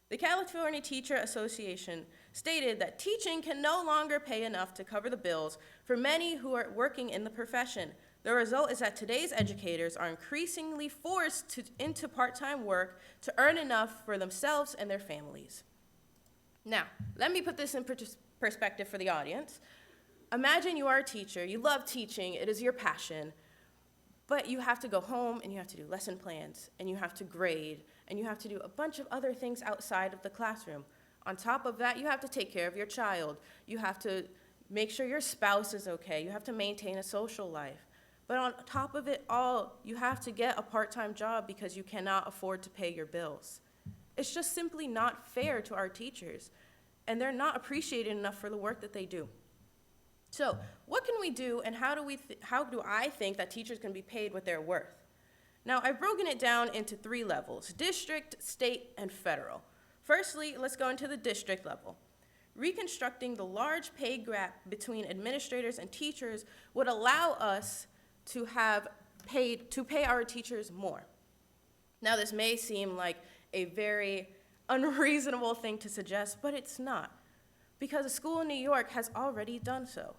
The California Teacher Association stated that teaching can no longer pay enough to cover the bills for many who are working in the profession. The result is that today's educators are increasingly forced into part-time work to earn enough for themselves and their families. Now, let me put this in perspective for the audience. Imagine you are a teacher, you love teaching, it is your passion, but you have to go home and you have to do lesson plans, and you have to grade, and you have to do a bunch of other things outside of the classroom. On top of that, you have to take care of your child. You have to make sure your spouse is okay. You have to maintain a social life. But on top of it all, you have to get a part-time job because you cannot afford to pay your bills. It's just simply not fair to our teachers, and they're not appreciated enough for the work that they do. So what can we do, and how do I think that teachers can be paid what they're worth? Now, I've broken it down into 3 levels: district, state, and federal. Firstly, let's go into the district level. Reconstructing the large pay gap between administrators and teachers would allow us to pay our teachers more. Now, this may seem like a very unreasonable thing to suggest, but it's not. because a school in New York has already done so.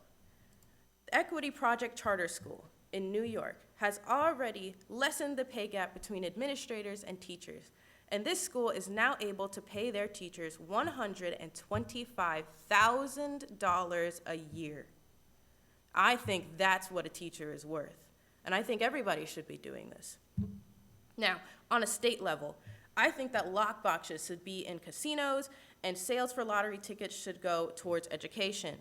The Equity Project Charter School in New York has already lessened the pay gap between administrators and teachers, and this school is now able to pay their teachers $125,000 a year. I think that's what a teacher is worth, and I think everybody should be doing this. Now, on a state level, I think that lockboxes should be in casinos, and sales for lottery tickets should go towards education.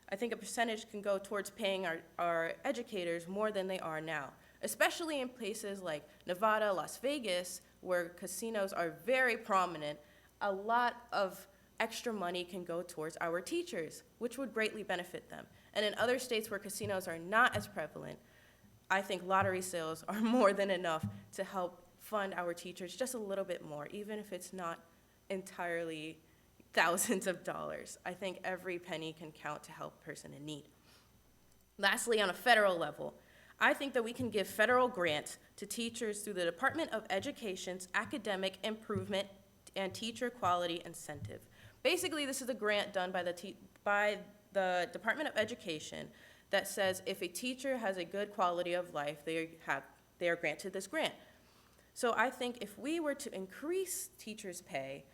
I think a percentage can go towards paying our educators more than they are now, especially in places like Nevada, Las Vegas, where casinos are very prominent. A lot of extra money can go towards our teachers, which would greatly benefit them. And in other states where casinos are not as prevalent, I think lottery sales are more than enough to help fund our teachers just a little bit more, even if it's not entirely thousands of dollars. I think every penny can count to help a person in need. Lastly, on a federal level, I think that we can give federal grants to teachers through the Department of Education's Academic Improvement and Teacher Quality Incentive. Basically, this is a grant done by the Department of Education that says if a teacher has a good quality of life, they are granted this grant. So I think if we were to increase teachers' pay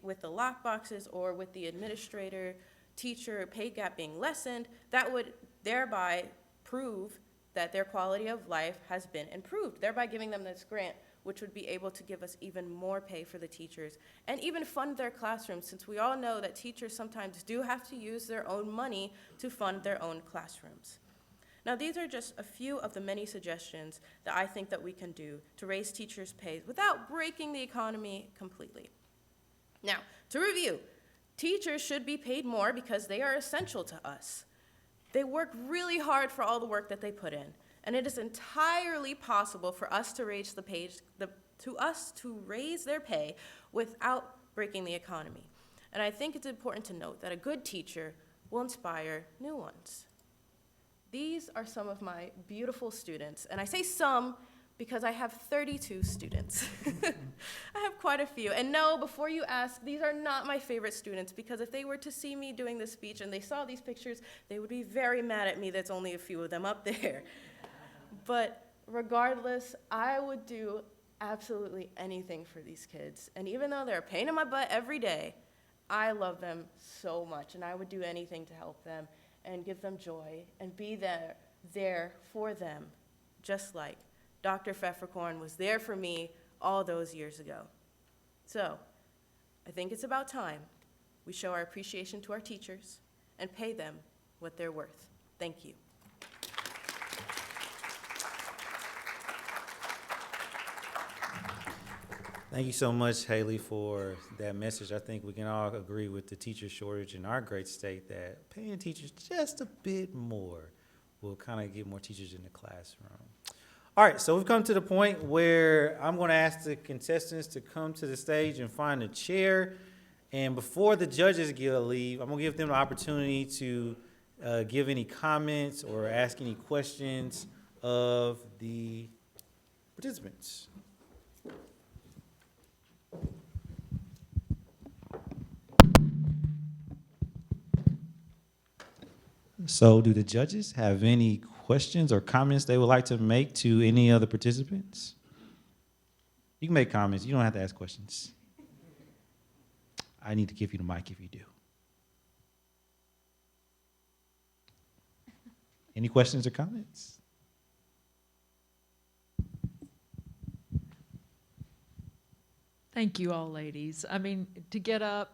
with the lockboxes or with the administrator-teacher pay gap being lessened, that would thereby prove that their quality of life has been improved, thereby giving them this grant, which would be able to give us even more pay for the teachers and even fund their classrooms, since we all know that teachers sometimes do have to use their own money to fund their own classrooms. Now, these are just a few of the many suggestions that I think that we can do to raise teachers' pay without breaking the economy completely. Now, to review, teachers should be paid more because they are essential to us. They work really hard for all the work that they put in, and it is entirely possible for us to raise their pay without breaking the economy. And I think it's important to note that a good teacher will inspire new ones. These are some of my beautiful students, and I say some because I have 32 students. I have quite a few. And no, before you ask, these are not my favorite students, because if they were to see me doing this speech and they saw these pictures, they would be very mad at me that's only a few of them up there. But regardless, I would do absolutely anything for these kids. And even though they're a pain in my butt every day, I love them so much, and I would do anything to help them and give them joy and be there for them, just like Dr. Pfefferkorn was there for me all those years ago. So, I think it's about time we show our appreciation to our teachers and pay them what they're worth. Thank you. Thank you so much, Hailey, for that message. I think we can all agree with the teacher shortage in our great state that paying teachers just a bit more will kind of get more teachers in the classroom. All right, so we've come to the point where I'm going to ask the contestants to come to the stage and find a chair. And before the judges leave, I'm going to give them the opportunity to give any comments or ask any questions of the participants. So do the judges have any questions or comments they would like to make to any of the participants? You can make comments. You don't have to ask questions. I need to give you the mic if you do. Any questions or comments? Thank you all, ladies. I mean, to get up,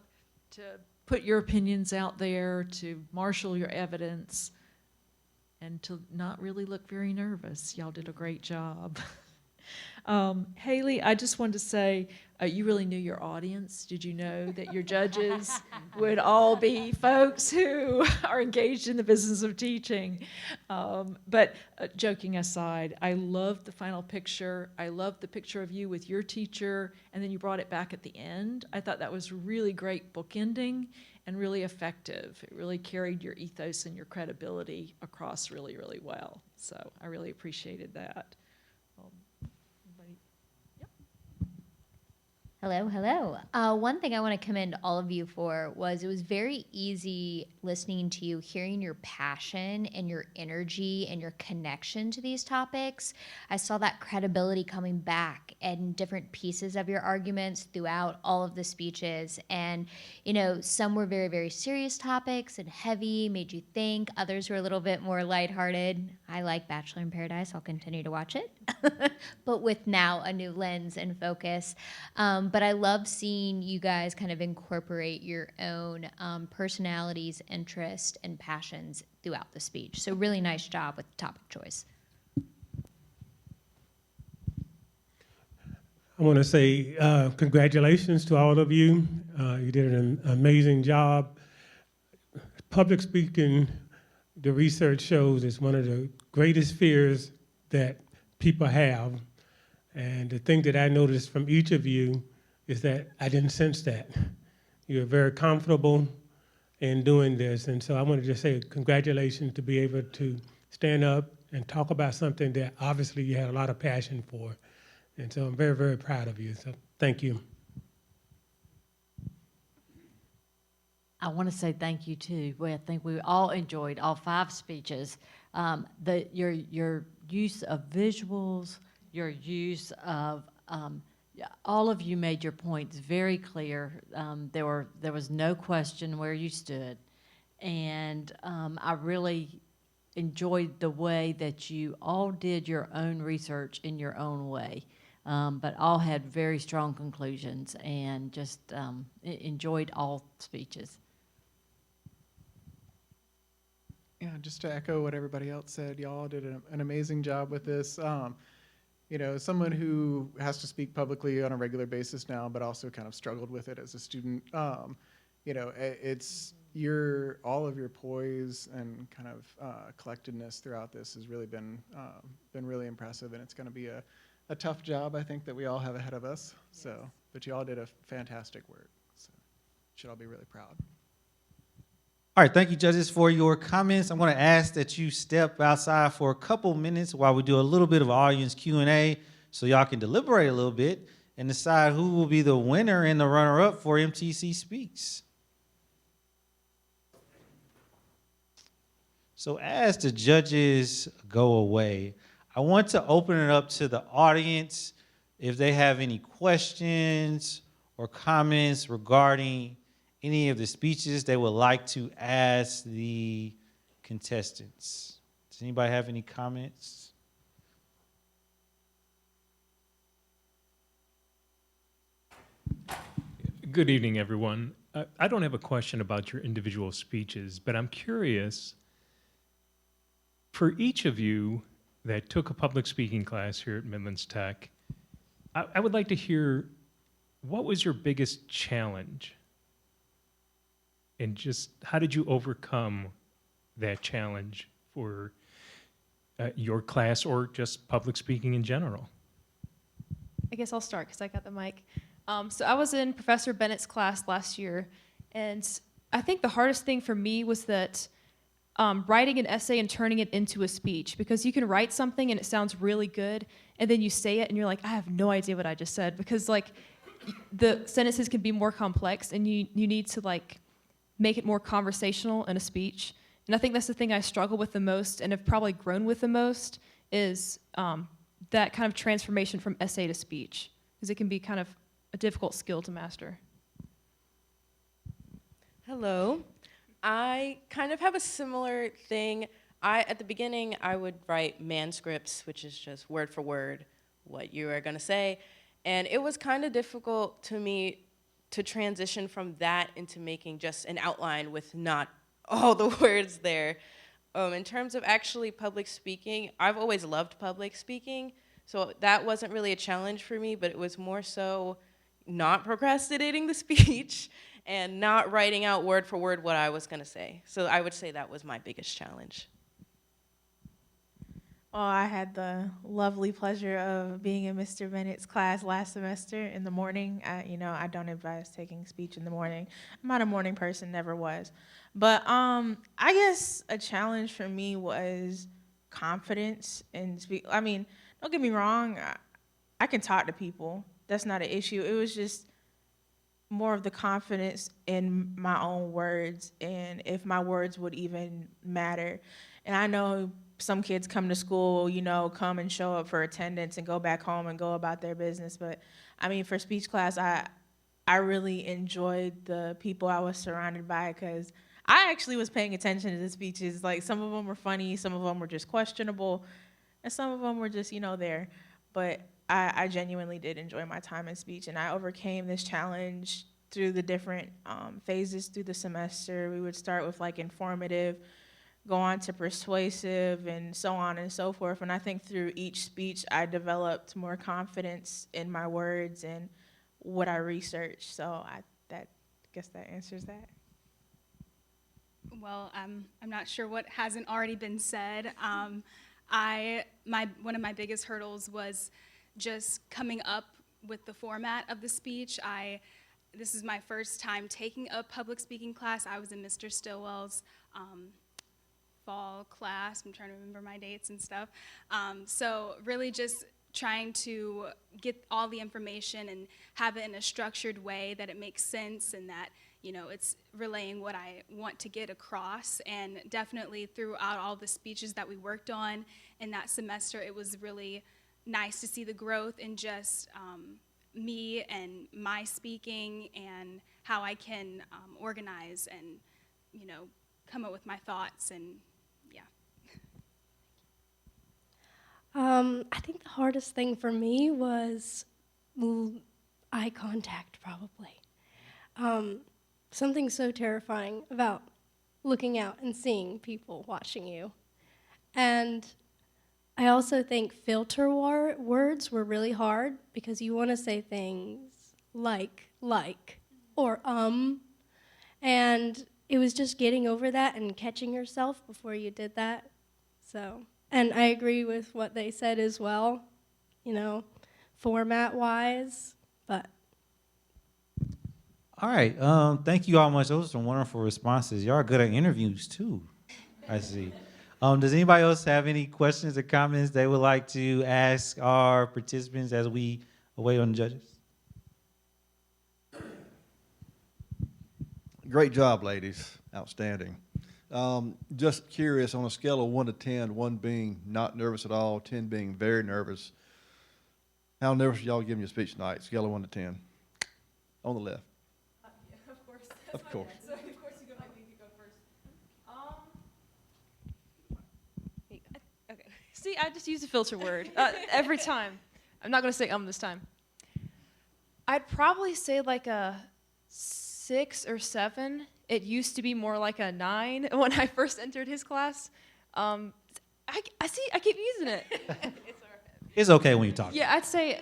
to put your opinions out there, to marshal your evidence, and to not really look very nervous. Y'all did a great job. Hailey, I just wanted to say, you really knew your audience. Did you know that your judges would all be folks who are engaged in the business of teaching? But joking aside, I loved the final picture. I loved the picture of you with your teacher, and then you brought it back at the end. I thought that was really great bookending and really effective. It really carried your ethos and your credibility across really, really well. So I really appreciated that. Hello, hello. One thing I want to commend all of you for was it was very easy listening to you, hearing your passion and your energy and your connection to these topics. I saw that credibility coming back in different pieces of your arguments throughout all of the speeches. And, you know, some were very, very serious topics and heavy, made you think. Others were a little bit more lighthearted. I like Bachelor in Paradise. I'll continue to watch it, but with now a new lens and focus. But I love seeing you guys kind of incorporate your own personalities, interests, and passions throughout the speech. So really nice job with the topic choice. I want to say congratulations to all of you. You did an amazing job. Public speaking, the research shows, is one of the greatest fears that people have. And the thing that I noticed from each of you is that I didn't sense that. You're very comfortable in doing this. And so I want to just say congratulations to be able to stand up and talk about something that obviously you had a lot of passion for. And so I'm very, very proud of you. So thank you. I want to say thank you too. I think we all enjoyed all 5 speeches. Your use of visuals, your use of all of you made your points very clear. There was no question where you stood, and I really enjoyed the way that you all did your own research in your own way, but all had very strong conclusions, and just enjoyed all speeches. Yeah, just to echo what everybody else said, y'all did an amazing job with this. You know, someone who has to speak publicly on a regular basis now, but also kind of struggled with it as a student. You know, it's all of your poise and kind of collectedness throughout this has really been really impressive, and it's going to be a tough job, I think, that we all have ahead of us. So, but you all did a fantastic work. So, you should all be really proud. All right, thank you, judges, for your comments. I'm going to ask that you step outside for a couple minutes while we do a little bit of audience Q&A so y'all can deliberate a little bit and decide who will be the winner and the runner-up for MTC Speaks. So as the judges go away, I want to open it up to the audience if they have any questions or comments regarding any of the speeches they would like to ask the contestants. Does anybody have any comments? Good evening, everyone. I don't have a question about your individual speeches, but I'm curious, for each of you that took a public speaking class here at Midlands Tech, I would like to hear, what was your biggest challenge? And just how did you overcome that challenge for your class or just public speaking in general? I guess I'll start because I got the mic. So I was in Professor Bennett's class last year, and I think the hardest thing for me was that writing an essay and turning it into a speech, because you can write something and it sounds really good, and then you say it and you're like, I have no idea what I just said, because like the sentences can be more complex, and you need to like make it more conversational in a speech. And I think that's the thing I struggle with the most and have probably grown with the most is that kind of transformation from essay to speech, because it can be kind of a difficult skill to master. Hello. I kind of have a similar thing. At the beginning, I would write manuscripts, which is just word for word what you are going to say. And it was kind of difficult to me to transition from that into making just an outline with not all the words there. In terms of actually public speaking, I've always loved public speaking, so that wasn't really a challenge for me, but it was more so not procrastinating the speech and not writing out word for word what I was gonna say. So I would say that was my biggest challenge. Well, I had the lovely pleasure of being in Mr. Bennett's class last semester in the morning. I don't advise taking speech in the morning. I'm not a morning person, never was. But I guess a challenge for me was confidence in speak. I mean, don't get me wrong, I can talk to people. That's not an issue. It was just more of the confidence in my own words and if my words would even matter. And I know some kids come to school, you know, come and show up for attendance and go back home and go about their business. But I mean, for speech class, I really enjoyed the people I was surrounded by because I actually was paying attention to the speeches. Like, some of them were funny, some of them were just questionable, and some of them were just, you know, there. But I genuinely did enjoy my time in speech, and I overcame this challenge through the different phases through the semester. We would start with like informative, go on to persuasive, and so on and so forth. And I think through each speech, I developed more confidence in my words and what I researched. So I guess that answers that. Well, I'm not sure what hasn't already been said. One of my biggest hurdles was just coming up with the format of the speech. This is my first time taking a public speaking class. I was in Mr. Stilwell's fall class. I'm trying to remember my dates and stuff. So really just trying to get all the information and have it in a structured way that it makes sense and that, you know, it's relaying what I want to get across. And definitely throughout all the speeches that we worked on in that semester, it was really nice to see the growth in just me and my speaking and how I can organize and, you know, come up with my thoughts and, yeah. I think the hardest thing for me was eye contact, probably. Something so terrifying about looking out and seeing people watching you. And I also think filter words were really hard because you want to say things like, or and it was just getting over that and catching yourself before you did that. So, and I agree with what they said as well, you know, format-wise, but. All right, thank you all much. Those are some wonderful responses. Y'all are good at interviews too, I see. Does anybody else have any questions or comments they would like to ask our participants as we await on the judges? Great job, ladies. Outstanding. Just curious, on a scale of 1 to 10, 1 being not nervous at all, 10 being very nervous, how nervous are y'all giving your speech tonight? Scale of 1 to 10. On the left. Yeah, of course. Of course. So of course you go first. Okay. See, I just use a filter word every time. I'm not gonna say this time. I'd probably say like a 6 or 7. It used to be more like a 9 when I first entered his class. I keep using it. It's okay when you talk. Yeah, I'd say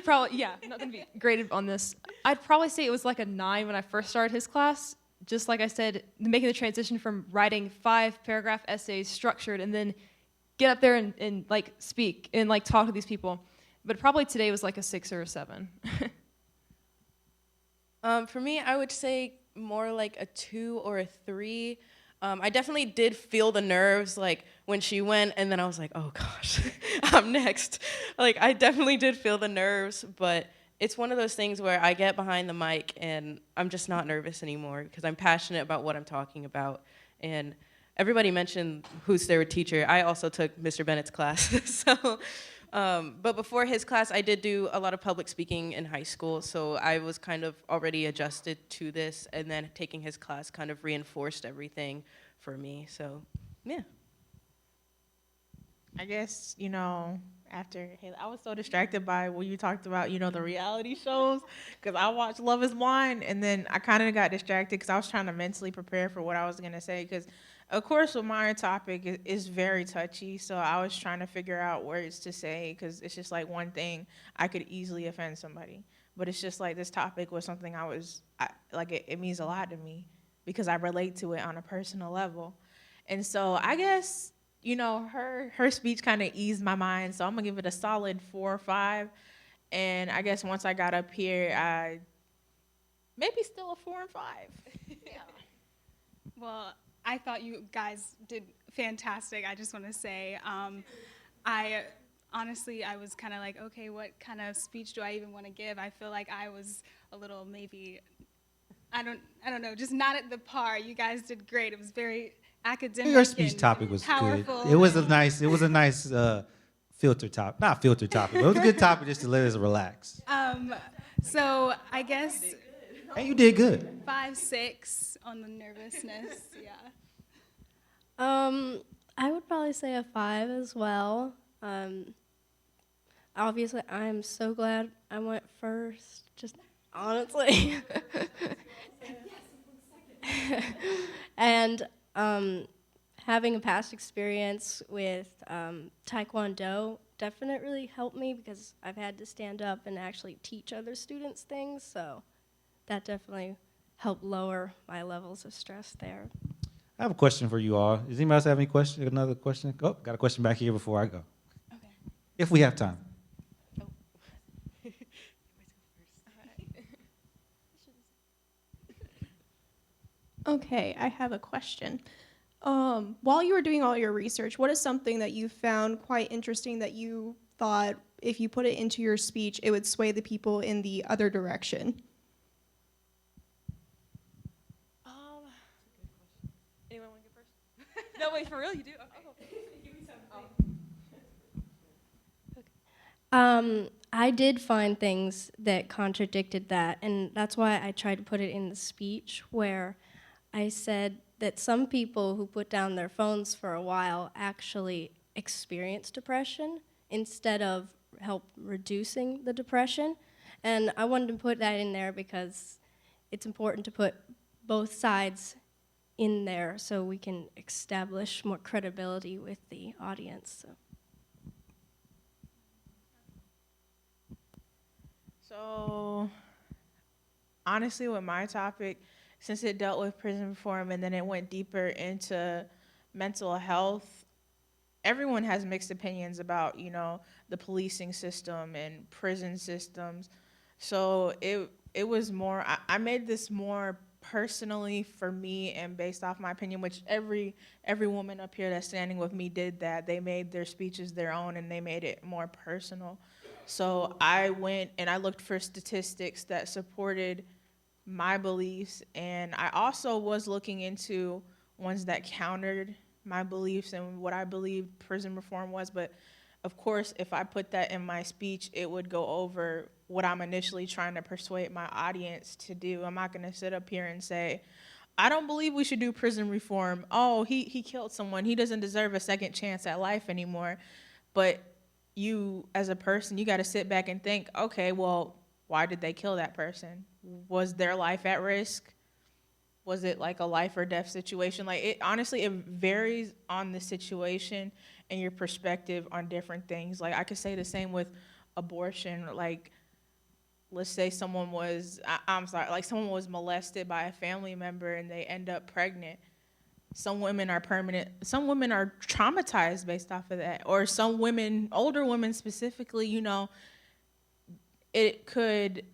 probably, yeah, I'm not gonna be graded on this. I'd probably say it was like a 9 when I first started his class. Just like I said, making the transition from writing 5-paragraph essays structured and then get up there and like speak and like talk to these people. But probably today was like a 6 or a 7. For me, I would say more like a 2 or a 3. I definitely did feel the nerves, like when she went, and then I was like, oh gosh, I'm next. Like, I definitely did feel the nerves, but it's one of those things where I get behind the mic and I'm just not nervous anymore because I'm passionate about what I'm talking about. And everybody mentioned who's their teacher. I also took Mr. Bennett's class. So, but before his class, I did do a lot of public speaking in high school, so I was kind of already adjusted to this, and then taking his class kind of reinforced everything for me. So, yeah. I guess, you know, after Hailey, I was so distracted by when you talked about, you know, the reality shows, because I watched Love is Blind, and then I kind of got distracted because I was trying to mentally prepare for what I was going to say, because, of course, with my topic is very touchy, so I was trying to figure out words to say, because it's just like one thing, I could easily offend somebody, but it's just like this topic was something it means a lot to me, because I relate to it on a personal level, and so I guess, you know, her speech kind of eased my mind, so I'm gonna give it a solid 4 or 5. And I guess once I got up here, I maybe still a 4 and 5. Yeah. Well, I thought you guys did fantastic. I just want to say, I was kind of like, okay, what kind of speech do I even want to give? I feel like I was a little maybe I don't know, just not at the par. You guys did great. It was very academic. Your speech and topic was powerful. good. It was a nice filter topic. Not filter topic, but it was a good topic just to let us relax. So I guess. And you did good. 5, 6 on the nervousness. Yeah. I would probably say a 5 as well. Obviously, I'm so glad I went first, just honestly. And having a past experience with Taekwondo definitely really helped me because I've had to stand up and actually teach other students things, so that definitely helped lower my levels of stress there. I have a question for you all. Does anybody else have any question? Another question? Oh, got a question back here before I go. Okay. If we have time. Okay, I have a question. While you were doing all your research, what is something that you found quite interesting that you thought if you put it into your speech, it would sway the people in the other direction? Anyone want to go first? No, wait, for real, you do? I did find things that contradicted that, and that's why I tried to put it in the speech, where I said that some people who put down their phones for a while actually experience depression instead of help reducing the depression. And I wanted to put that in there because it's important to put both sides in there so we can establish more credibility with the audience. So, honestly, with my topic, since it dealt with prison reform and then it went deeper into mental health, everyone has mixed opinions about, the policing system and prison systems. So it was more, I made this more personally for me and based off my opinion, which every woman up here that's standing with me did that. They made their speeches their own and they made it more personal. So I went and I looked for statistics that supported my beliefs, and I also was looking into ones that countered my beliefs and what I believed prison reform was. But of course, if I put that in my speech, it would go over what I'm initially trying to persuade my audience to do. I'm not going to sit up here and say, I don't believe we should do prison reform. Oh, he killed someone. He doesn't deserve a second chance at life anymore. But you, as a person, you got to sit back and think, okay, well, why did they kill that person? Was their life at risk? Was it like a life or death situation? Like, it honestly, it varies on the situation and your perspective on different things. Like, I could say the same with abortion. Like, let's say someone was, someone was molested by a family member and they end up pregnant. Some women are traumatized based off of that. Or some women, older women specifically, it could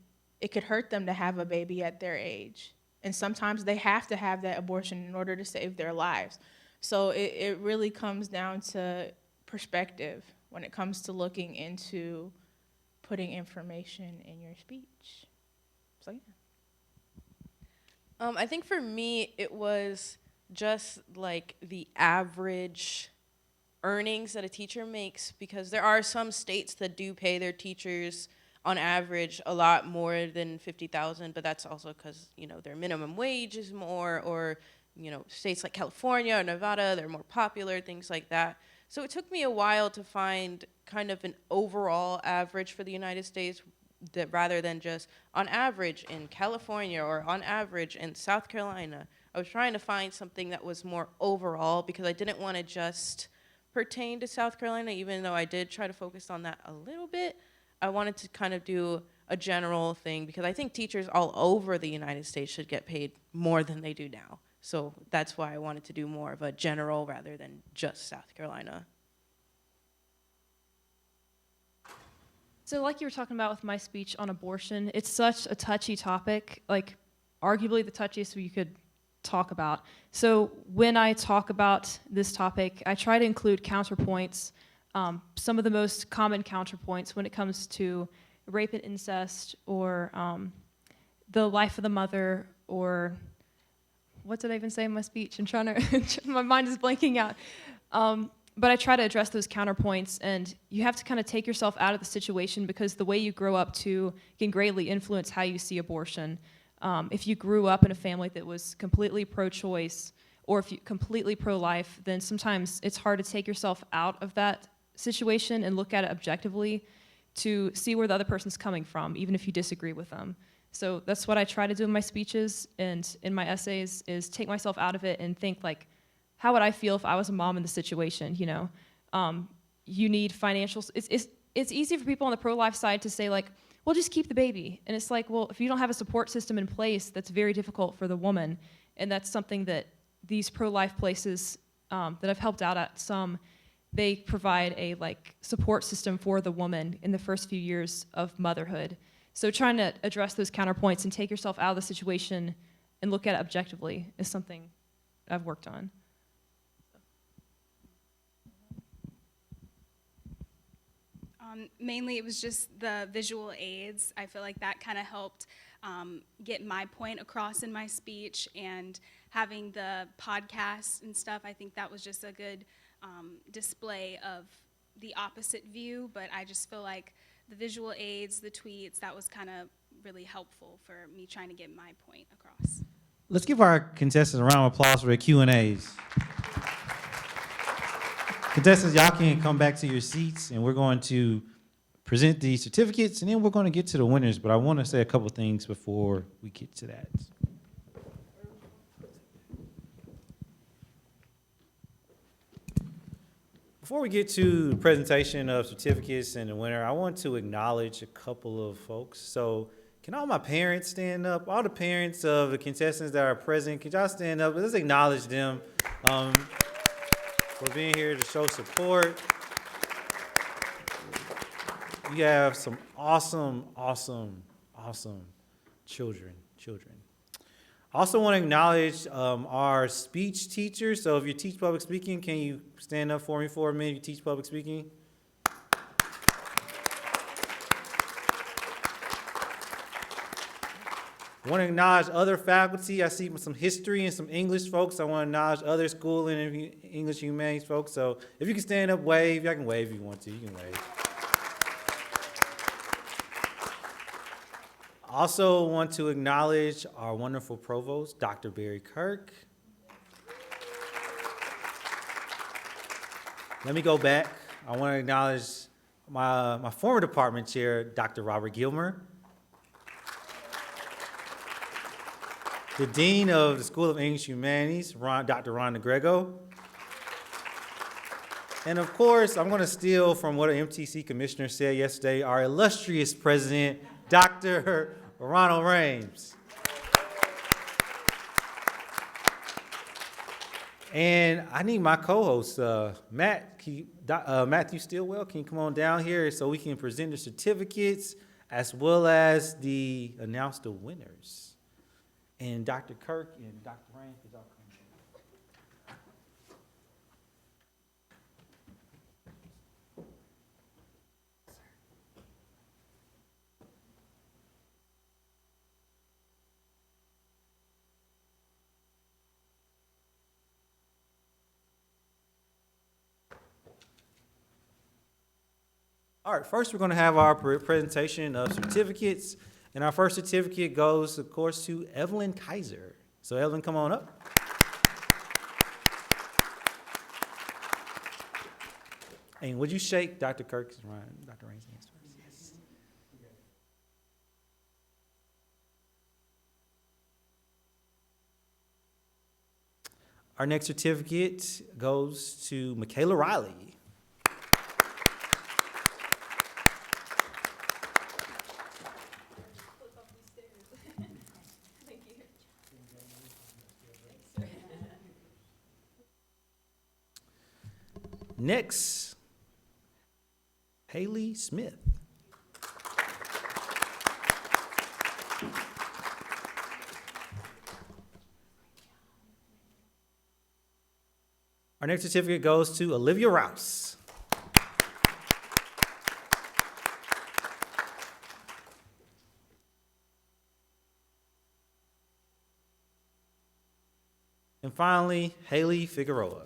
hurt them to have a baby at their age. And sometimes they have to have that abortion in order to save their lives. So it really comes down to perspective when it comes to looking into putting information in your speech. So, yeah. I think for me, it was just like the average earnings that a teacher makes, because there are some states that do pay their teachers on average a lot more than $50,000, but that's also because, their minimum wage is more, or, states like California or Nevada, they're more popular, things like that. So it took me a while to find kind of an overall average for the United States, that rather than just on average in California or on average in South Carolina. I was trying to find something that was more overall, because I didn't want to just pertain to South Carolina, even though I did try to focus on that a little bit. I wanted to kind of do a general thing, because I think teachers all over the United States should get paid more than they do now. So that's why I wanted to do more of a general rather than just South Carolina. So like you were talking about with my speech on abortion, it's such a touchy topic, like arguably the touchiest you could talk about. So when I talk about this topic, I try to include counterpoints, some of the most common counterpoints when it comes to rape and incest, or the life of the mother, or what did I even say in my speech? I'm trying to, my mind is blanking out. But I try to address those counterpoints, and you have to kind of take yourself out of the situation because the way you grow up too can greatly influence how you see abortion. If you grew up in a family that was completely pro-choice, or if you completely pro-life, then sometimes it's hard to take yourself out of that situation and look at it objectively to see where the other person's coming from, even if you disagree with them. So that's what I try to do in my speeches and in my essays, is take myself out of it and think like, how would I feel if I was a mom in the situation, you know? You need financial, it's easy for people on the pro-life side to say like, well, just keep the baby. And it's like, well, if you don't have a support system in place, that's very difficult for the woman. And that's something that these pro-life places that I've helped out at some, they provide a like support system for the woman in the first few years of motherhood. So trying to address those counterpoints and take yourself out of the situation and look at it objectively is something I've worked on. Mainly, it was just the visual aids. I feel like that kind of helped get my point across in my speech, and having the podcasts and stuff, I think that was just a good display of the opposite view, but I just feel like the visual aids, the tweets, that was kind of really helpful for me trying to get my point across. Let's give our contestants a round of applause for their Q&As. Contestants, y'all can come back to your seats, and we're going to present the certificates, and then we're going to get to the winners, but I want to say a couple things before we get to that. Before we get to the presentation of certificates and the winner, I want to acknowledge a couple of folks. So can all my parents stand up? All the parents of the contestants that are present, can y'all stand up? Let's acknowledge them for being here to show support. You have some awesome children. I also want to acknowledge our speech teachers. So if you teach public speaking, can you stand up for me for a minute? You teach public speaking. I want to acknowledge other faculty. I see some history and some English folks. I want to acknowledge other school and English humanities folks. So if you can stand up, wave. Y'all can wave if you want to. You can wave. I also want to acknowledge our wonderful provost, Dr. Barrie Kirk. Let me go back. I want to acknowledge my former department chair, Dr. Robert Gilmer. The Dean of the School of English Humanities, Dr. Rhonda Grego. And of course, I'm going to steal from what an MTC commissioner said yesterday, our illustrious president, Dr. Ronald Rhames. And I need my co-host, Matthew Stilwell, can you come on down here so we can present the certificates as well as announce the winners. And Dr. Kirk and Dr. Rhames, could y'all come? All right, first we're going to have our presentation of certificates. And our first certificate goes, of course, to Evelyn Kiser. So Evelyn, come on up. And would you shake Dr. Kirk's and Dr. Rhames' hands first? Yes. Our next certificate goes to Micaela Riley. Next, Hailey Smith. Our next certificate goes to Olivia Roush. finally, Hailey Figueroa.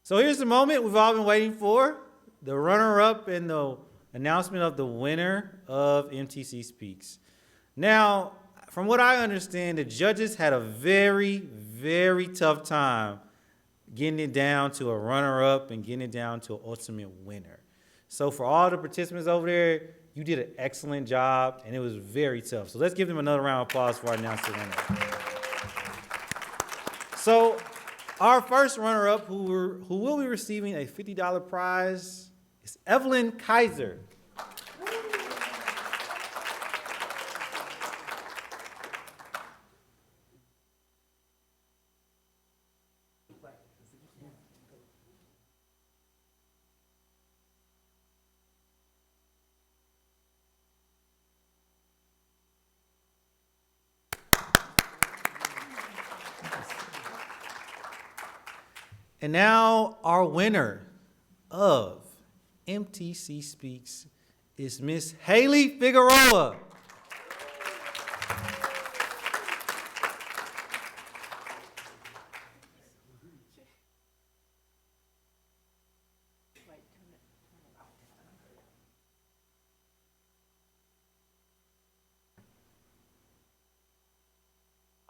So here's the moment we've all been waiting for, the runner-up and the announcement of the winner of MTC Speaks. Now, from what I understand, the judges had a very, very tough time getting it down to a runner-up and getting it down to an ultimate winner. So for all the participants over there, you did an excellent job, and it was very tough. So let's give them another round of applause for our announcer winner. So our first runner-up, who will be receiving a $50 prize, is Evelyn Kiser. And now our winner of MTC Speaks is Miss Hailey Figueroa.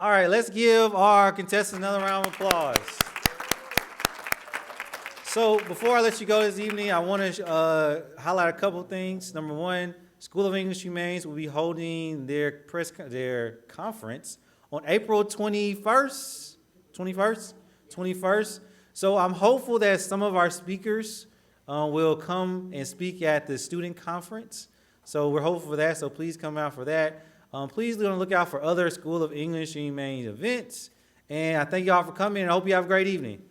All right, let's give our contestants another round of applause. So before I let you go this evening, I want to highlight a couple things. Number one, School of English Humanities will be holding their conference on April 21st. So I'm hopeful that some of our speakers will come and speak at the student conference. So we're hopeful for that, so please come out for that. Please be on the lookout for other School of English and Humanities events. And I thank you all for coming, and I hope you have a great evening.